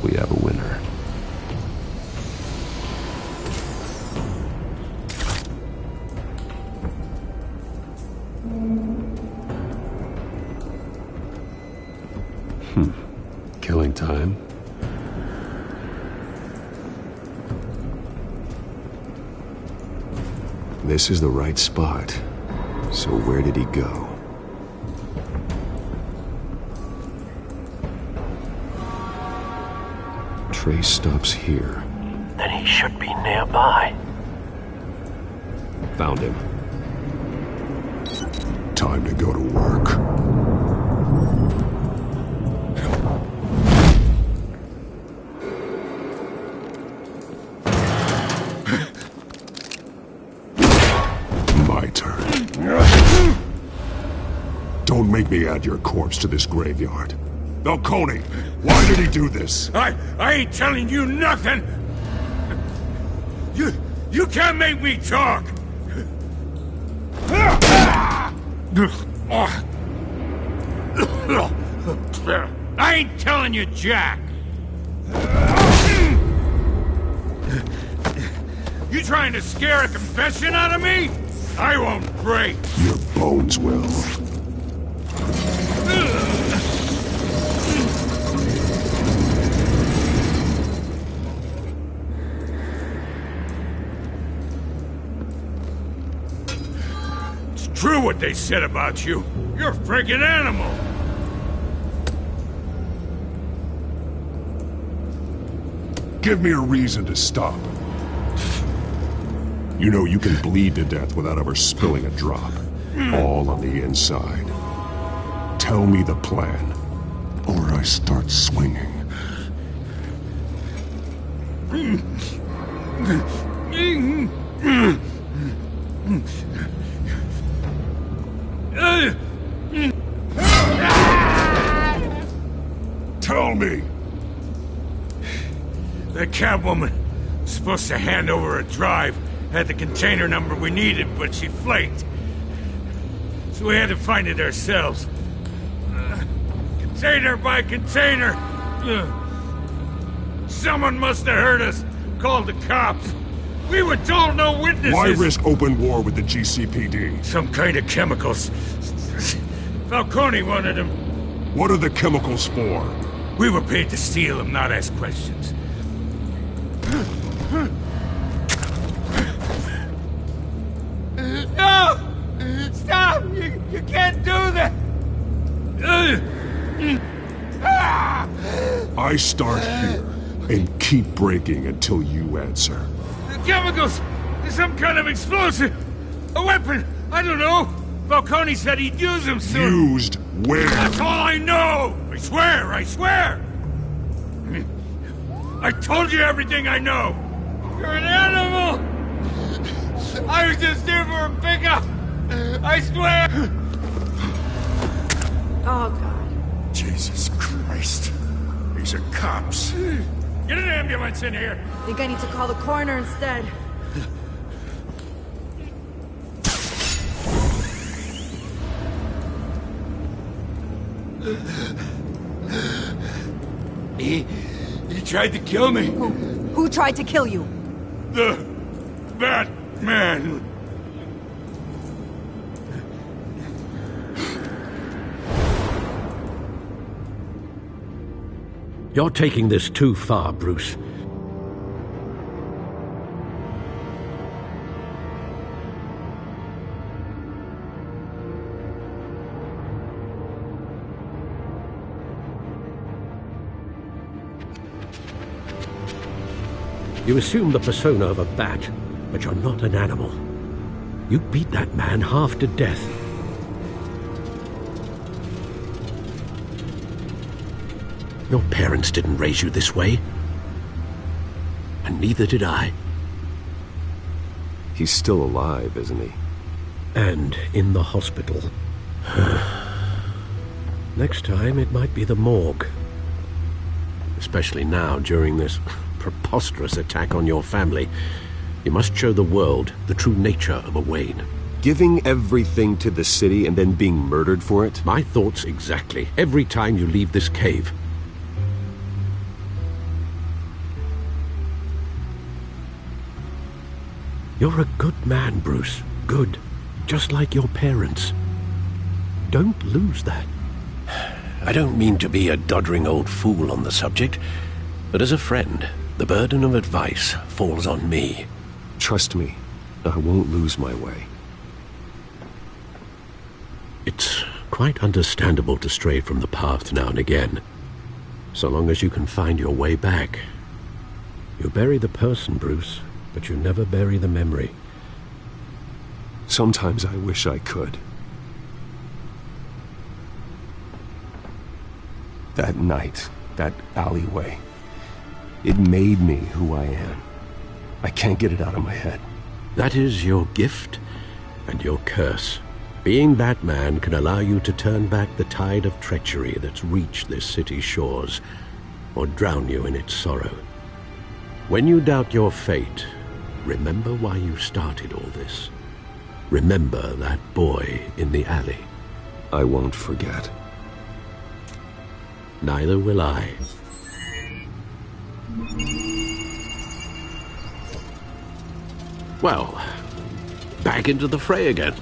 We have a winner. Killing time. This is the right spot. So where did he go? Trace stops here. Then he should be nearby. Found him. Time to go to work. My turn. Don't make me add your corpse to this graveyard. Falcone, why did he do this? I ain't telling you nothing! You can't make me talk! I ain't telling you jack! You trying to scare a confession out of me? I won't break! Your bones will. True what they said about you. You're a freaking animal. Give me a reason to stop. You know you can bleed to death without ever spilling a drop. All on the inside. Tell me the plan, or I start swinging. Tell me. The Catwoman was supposed to hand over a drive, had the container number we needed, but she flaked. So we had to find it ourselves. Container by container. Someone must have heard us, called the cops. We were told no witnesses. Why risk open war with the GCPD? Some kind of chemicals. Falcone wanted them. What are the chemicals for? We were paid to steal them, not ask questions. No! Stop! You can't do that! I start here and keep breaking until you answer. The chemicals! There's some kind of explosive! A weapon! I don't know! Falcone said he'd use them soon. Used where? That's all I know! I swear! I swear! I told you everything I know! You're an animal! I was just here for a pickup! I swear! Oh, God. Jesus Christ. These are cops. Get an ambulance in here! I think I need to call the coroner instead. He tried to kill me. Who tried to kill you? The Batman. You're taking this too far, Bruce. You assume the persona of a bat, but you're not an animal. You beat that man half to death. Your parents didn't raise you this way. And neither did I. He's still alive, isn't he? And in the hospital. Next time, it might be the morgue. Especially now, during this preposterous attack on your family. You must show the world the true nature of a Wayne. Giving everything to the city and then being murdered for it? My thoughts exactly. Every time you leave this cave. You're a good man, Bruce. Good. Just like your parents. Don't lose that. I don't mean to be a doddering old fool on the subject, but as a friend, the burden of advice falls on me. Trust me, I won't lose my way. It's quite understandable to stray from the path now and again, so long as you can find your way back. You bury the person, Bruce, but you never bury the memory. Sometimes I wish I could. That night, that alleyway, it made me who I am. I can't get it out of my head. That is your gift and your curse. Being Batman can allow you to turn back the tide of treachery that's reached this city's shores, or drown you in its sorrow. When you doubt your fate, remember why you started all this. Remember that boy in the alley. I won't forget. Neither will I. Well, back into the fray again.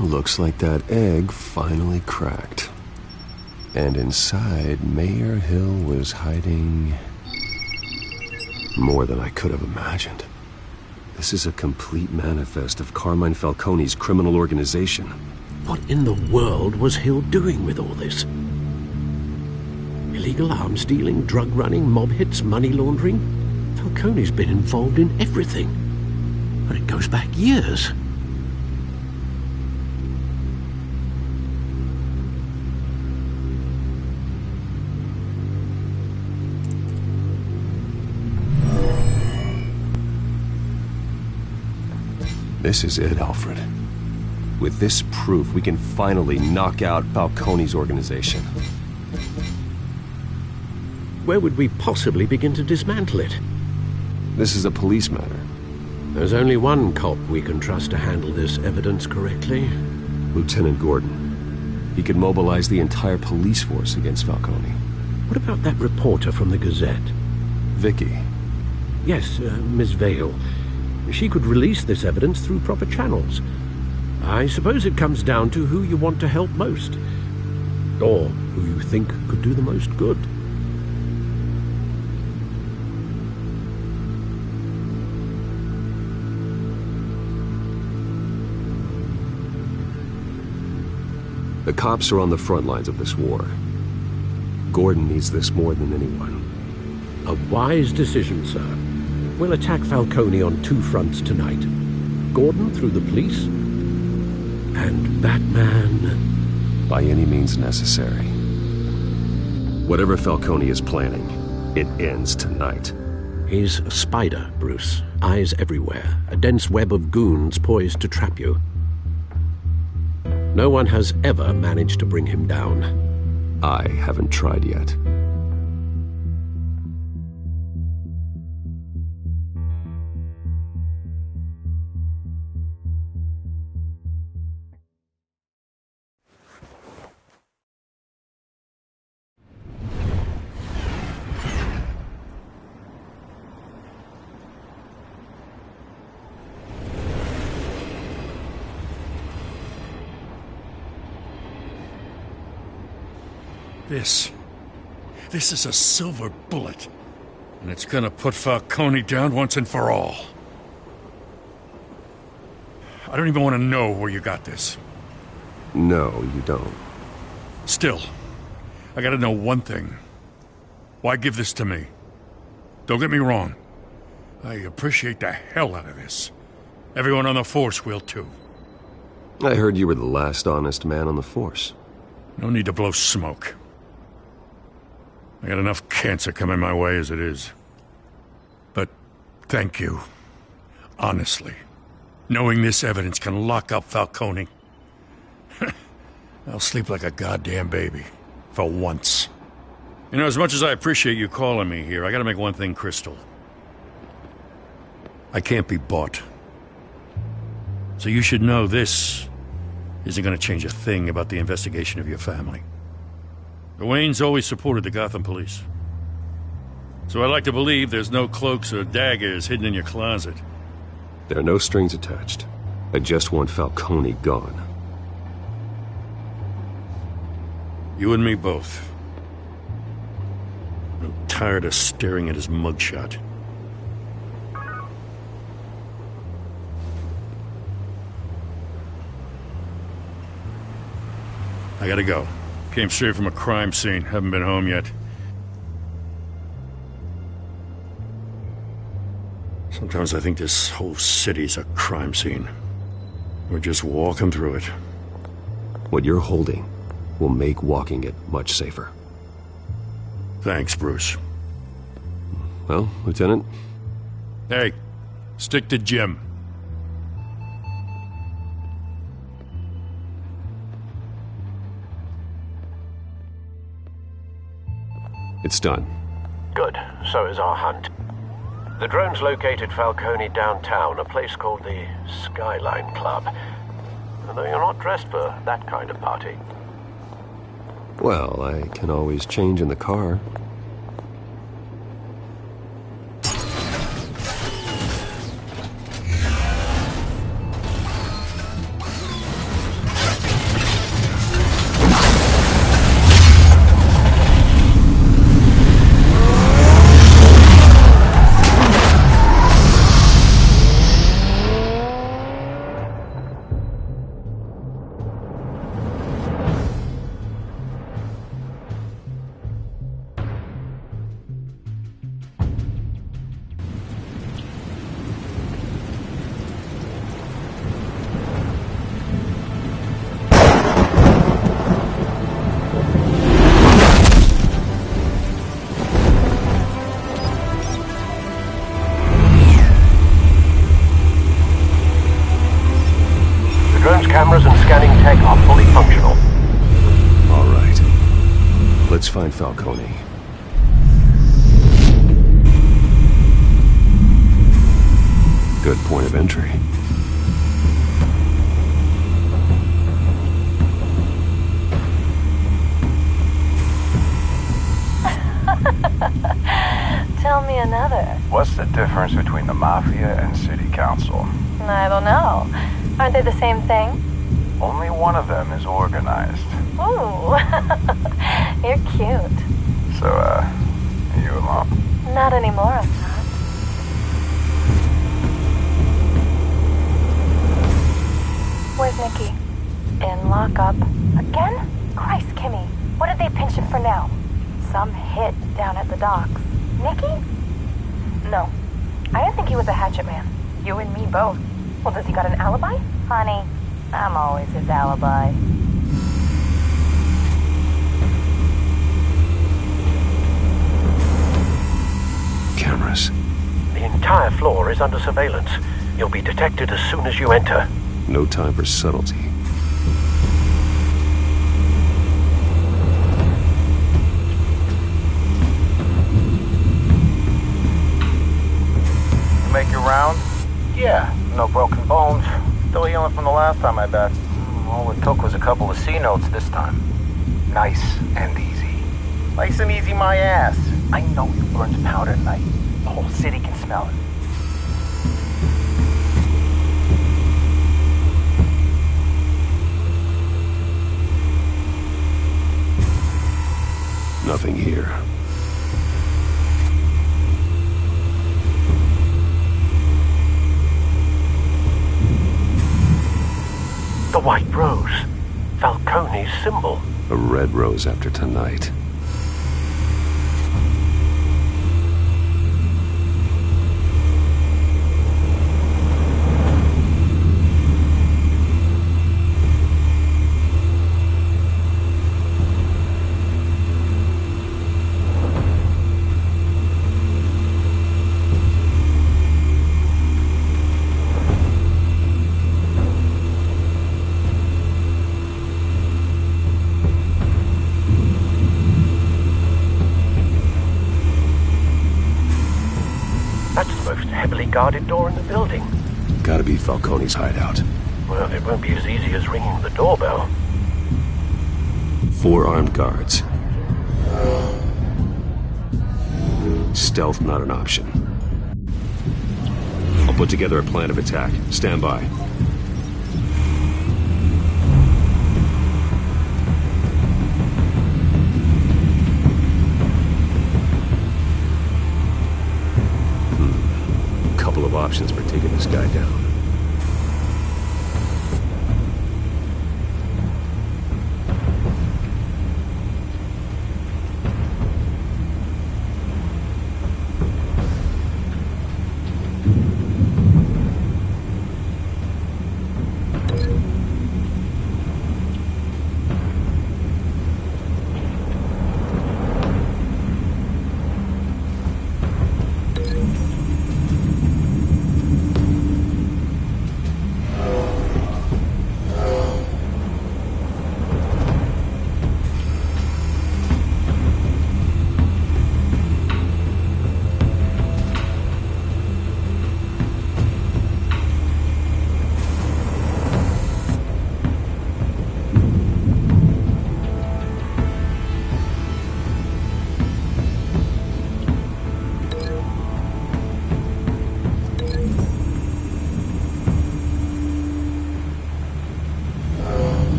Looks like that egg finally cracked. And inside, Mayor Hill was hiding more than I could have imagined. This is a complete manifest of Carmine Falcone's criminal organization. What in the world was Hill doing with all this? Illegal arms dealing, drug running, mob hits, money laundering? Falcone's been involved in everything. But it goes back years. This is it, Alfred. With this proof, we can finally knock out Falcone's organization. Where would we possibly begin to dismantle it? This is a police matter. There's only one cop we can trust to handle this evidence correctly. Lieutenant Gordon. He could mobilize the entire police force against Falcone. What about that reporter from the Gazette? Vicky. Yes, Miss Vale. She could release this evidence through proper channels. I suppose it comes down to who you want to help most. Or who you think could do the most good. The cops are on the front lines of this war. Gordon needs this more than anyone. A wise decision, sir. We'll attack Falcone on two fronts tonight. Gordon through the police, and Batman... by any means necessary. Whatever Falcone is planning, it ends tonight. He's a spider, Bruce. Eyes everywhere. A dense web of goons poised to trap you. No one has ever managed to bring him down. I haven't tried yet. This is a silver bullet. And it's gonna put Falcone down once and for all. I don't even want to know where you got this. No, you don't. Still, I gotta know one thing. Why give this to me? Don't get me wrong. I appreciate the hell out of this. Everyone on the force will too. I heard you were the last honest man on the force. No need to blow smoke. I got enough cancer coming my way as it is. But thank you. Honestly. Knowing this evidence can lock up Falcone. I'll sleep like a goddamn baby. For once. You know, as much as I appreciate you calling me here, I gotta make one thing crystal. I can't be bought. So you should know this isn't gonna change a thing about the investigation of your family. The Waynes always supported the Gotham police. So I like to believe there's no cloaks or daggers hidden in your closet. There are no strings attached. I just want Falcone gone. You and me both. I'm tired of staring at his mugshot. I gotta go. Came straight from a crime scene. Haven't been home yet. Sometimes I think this whole city's a crime scene. We're just walking through it. What you're holding will make walking it much safer. Thanks, Bruce. Well, Lieutenant? Hey, stick to Jim. It's done. Good. So is our hunt. The drone's located Falcone downtown, a place called the Skyline Club. Although you're not dressed for that kind of party. Well, I can always change in the car. Cameras and scanning tech are fully functional. All right. Let's find Falcone. Good point of entry. Tell me another. What's the difference between the Mafia and City Council? I don't know. Aren't they the same thing? Only one of them is organized. Ooh, you're cute. So, are you a mom? Not anymore, I'm not. Where's Nikki? In lockup. Again? Christ, Kimmy. What did they pinch him for now? Some hit down at the docks. Nikki? No. I didn't think he was a hatchet man. You and me both. Well, does he got an alibi? Honey, I'm always his alibi. Cameras. The entire floor is under surveillance. You'll be detected as soon as you enter. No time for subtlety. You make your round? Yeah, no broken bones. Still healing from the last time, I bet. All it took was a couple of C notes this time. Nice and easy. Nice and easy, my ass. I know you burned powder at night. The whole city can smell it. Nothing here. The white rose. Falcone's symbol. A red rose after tonight. Guarded door in the building. Gotta be Falcone's hideout. Well, it won't be as easy as ringing the doorbell. 4 armed guards. Stealth not an option. I'll put together a plan of attack. Stand by. Of options for taking this guy down.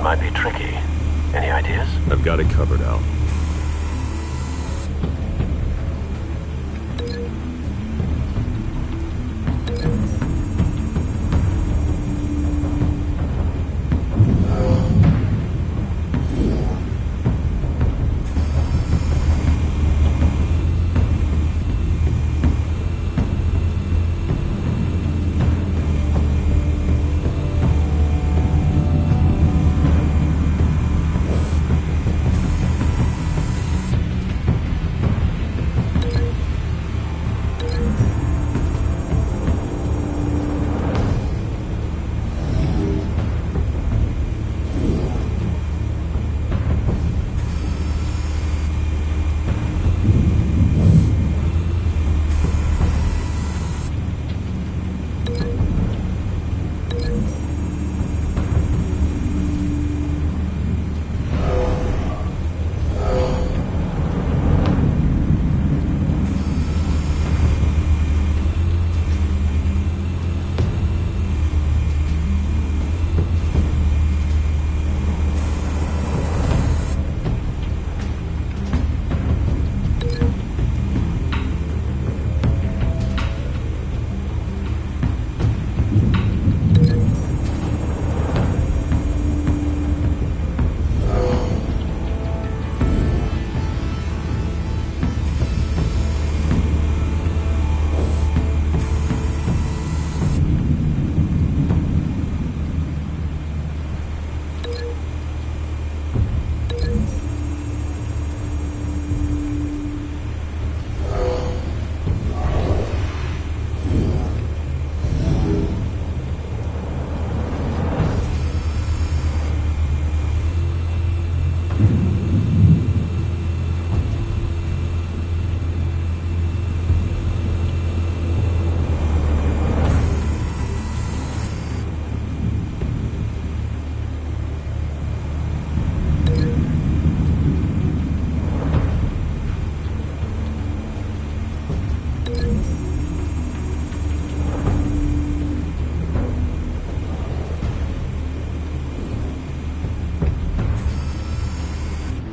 might be tricky. Any ideas? I've got it covered, Al.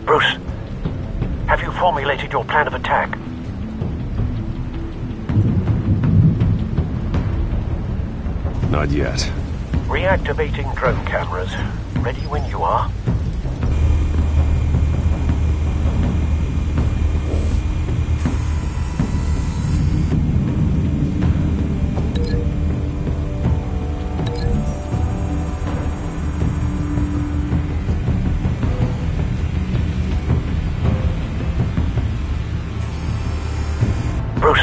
Bruce, have you formulated your plan of attack? Not yet. Reactivating drone cameras. Ready when you are. Bruce,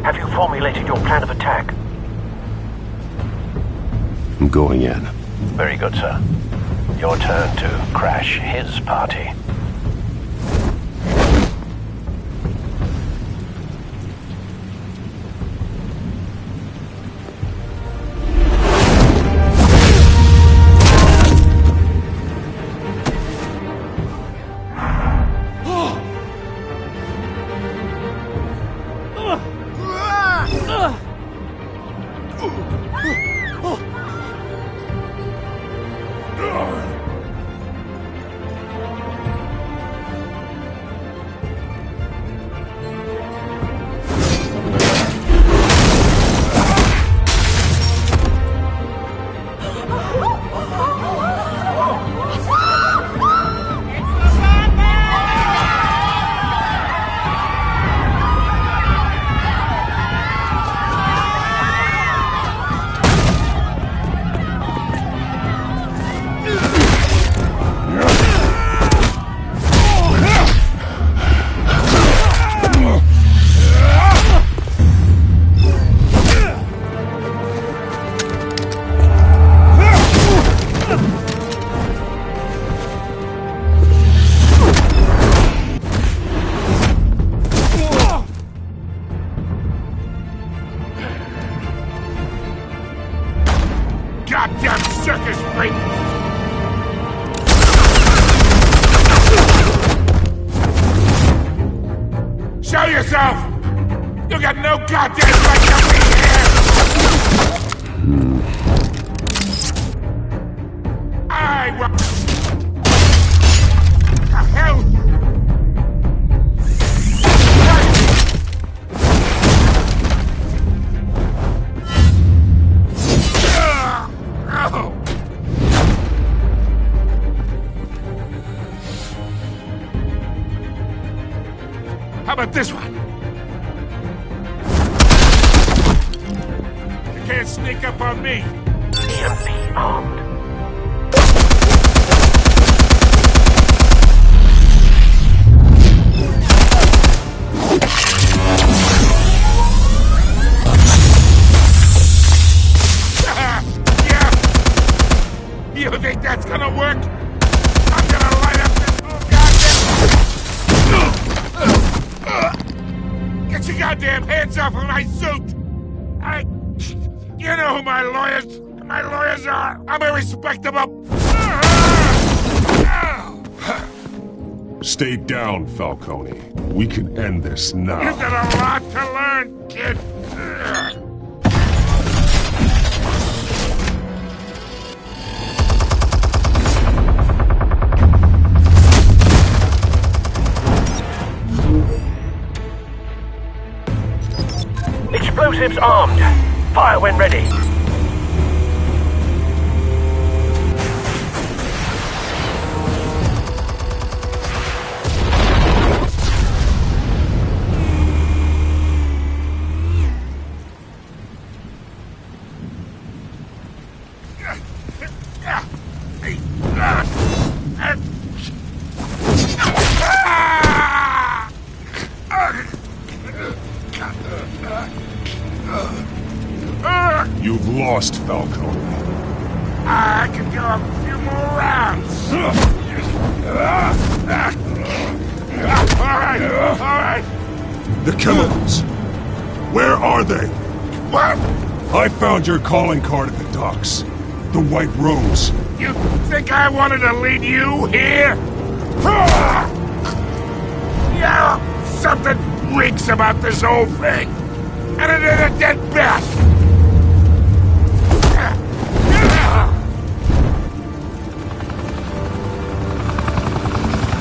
have you formulated your plan of attack? I'm going in. Very good, sir. Your turn to crash his party. Goddamn circus freak! Show yourself! You got no goddamn right to be here! Ah! way! What the hell? How about this one? You can't sneak up on me. EMP armed. Yeah. You think that's gonna work? I'm gonna light up this little goddamn... Get your goddamn hands off of my suit! You know who my lawyers are! I'm a respectable... Stay down, Falcone. We can end this now. You've got a lot to learn, kid! Explosives armed. Fire when ready. You've lost, Falcone. I can go a few more rounds. All right. The chemicals. Where are they? What? I found your calling card at the docks. The White Rose. You think I wanted to lead you here? Yeah, something reeks about this whole thing. And it is a dead best.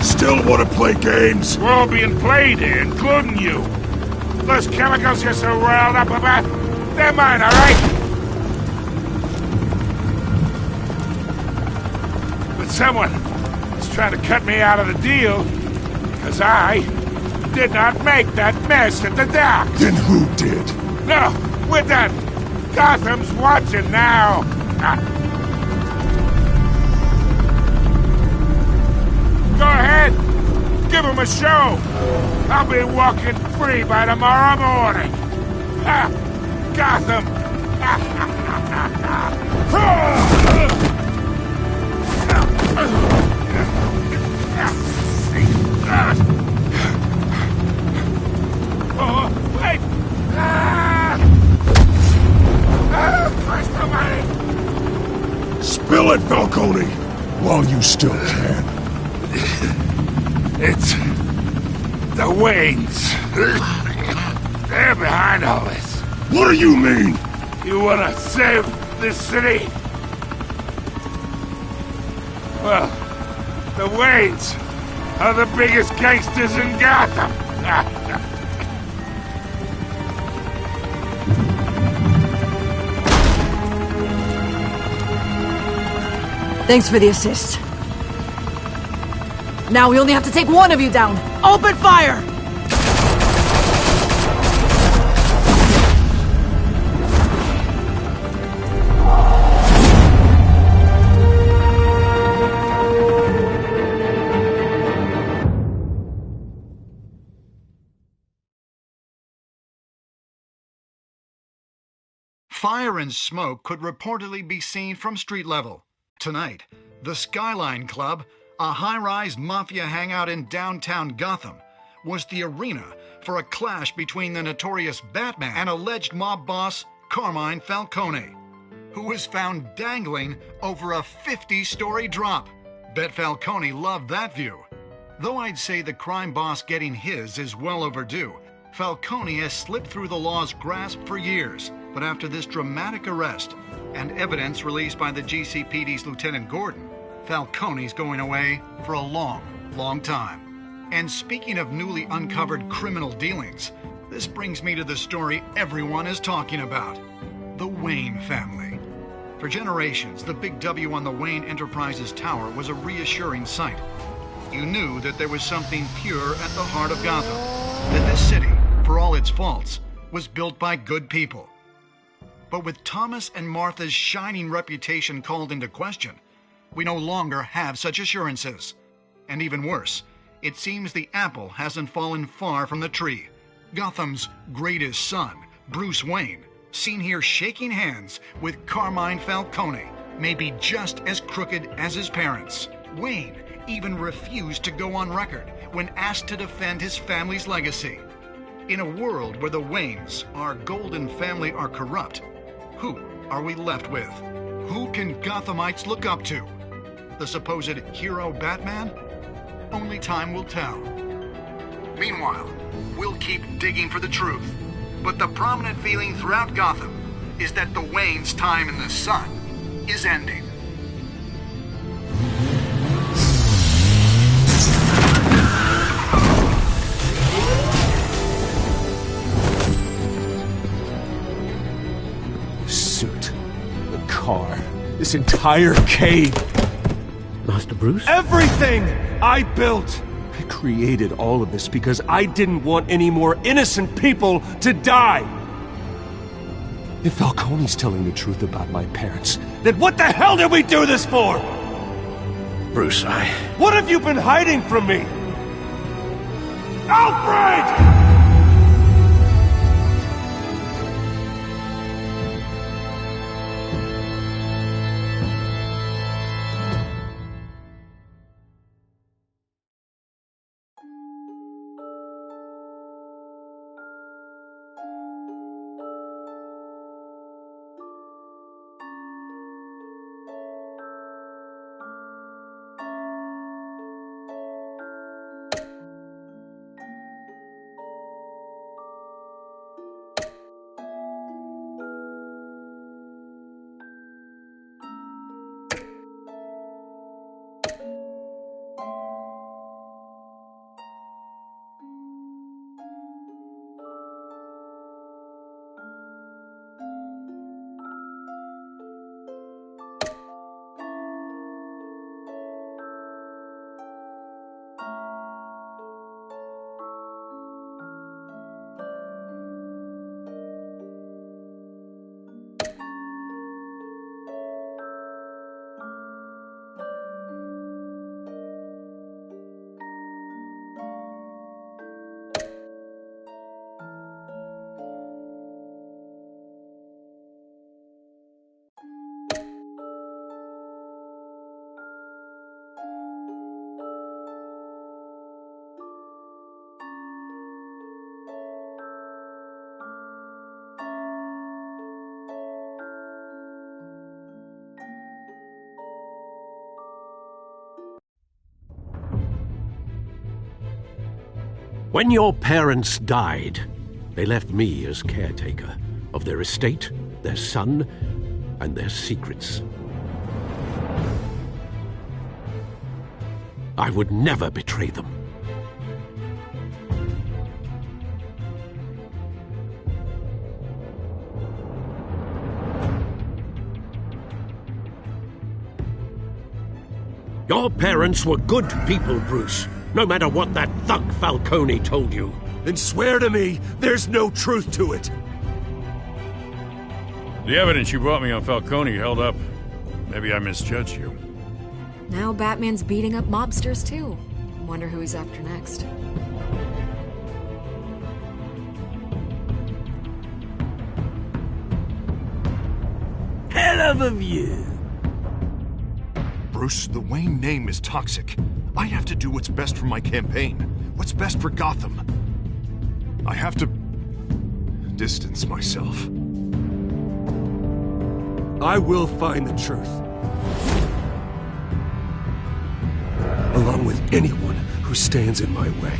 Still want to play games? We're all being played here, including you. Those chemicals you're so riled up about, they're mine, all right? But someone is trying to cut me out of the deal because I did not make that mess at the docks. Then who did? No, we're done. Gotham's watching now. Go ahead. Give him a show. I'll be walking free by tomorrow morning. Gotham. Oh, wait. Christ almighty. Spill it, Falcone, while you still can. It's the Waynes. They're behind all this. What do you mean? You wanna save this city? Well, the Waynes are the biggest gangsters in Gotham. Thanks for the assist. Now we only have to take one of you down. Open fire! Fire and smoke could reportedly be seen from street level. Tonight, the Skyline Club, a high-rise mafia hangout in downtown Gotham, was the arena for a clash between the notorious Batman and alleged mob boss Carmine Falcone, who was found dangling over a 50-story drop. Bet Falcone loved that view. Though I'd say the crime boss getting his is well overdue, Falcone has slipped through the law's grasp for years. But after this dramatic arrest and evidence released by the GCPD's Lieutenant Gordon, Falcone's going away for a long, long time. And speaking of newly uncovered criminal dealings, this brings me to the story everyone is talking about. The Wayne family. For generations, the big W on the Wayne Enterprises tower was a reassuring sight. You knew that there was something pure at the heart of Gotham, that this city, for all its faults, was built by good people. But with Thomas and Martha's shining reputation called into question, we no longer have such assurances. And even worse, it seems the apple hasn't fallen far from the tree. Gotham's greatest son, Bruce Wayne, seen here shaking hands with Carmine Falcone, may be just as crooked as his parents. Wayne even refused to go on record when asked to defend his family's legacy. In a world where the Waynes, our golden family, are corrupt, who are we left with? Who can Gothamites look up to? The supposed hero Batman? Only time will tell. Meanwhile, we'll keep digging for the truth. But the prominent feeling throughout Gotham is that the Waynes' time in the sun is ending. Suit, the car, this entire cave. Master Bruce? Everything I built! I created all of this because I didn't want any more innocent people to die! If Falcone's telling the truth about my parents, then what the hell did we do this for? Bruce, What have you been hiding from me? Alfred! When your parents died, they left me as caretaker of their estate, their son, and their secrets. I would never betray them. Your parents were good people, Bruce. No matter what that thug Falcone told you. Then swear to me there's no truth to it. The evidence you brought me on Falcone held up. Maybe I misjudged you. Now Batman's beating up mobsters, too. Wonder who he's after next. Hell of a view. Bruce, the Wayne name is toxic. I have to do what's best for my campaign. What's best for Gotham. I have to distance myself. I will find the truth. Along with anyone who stands in my way.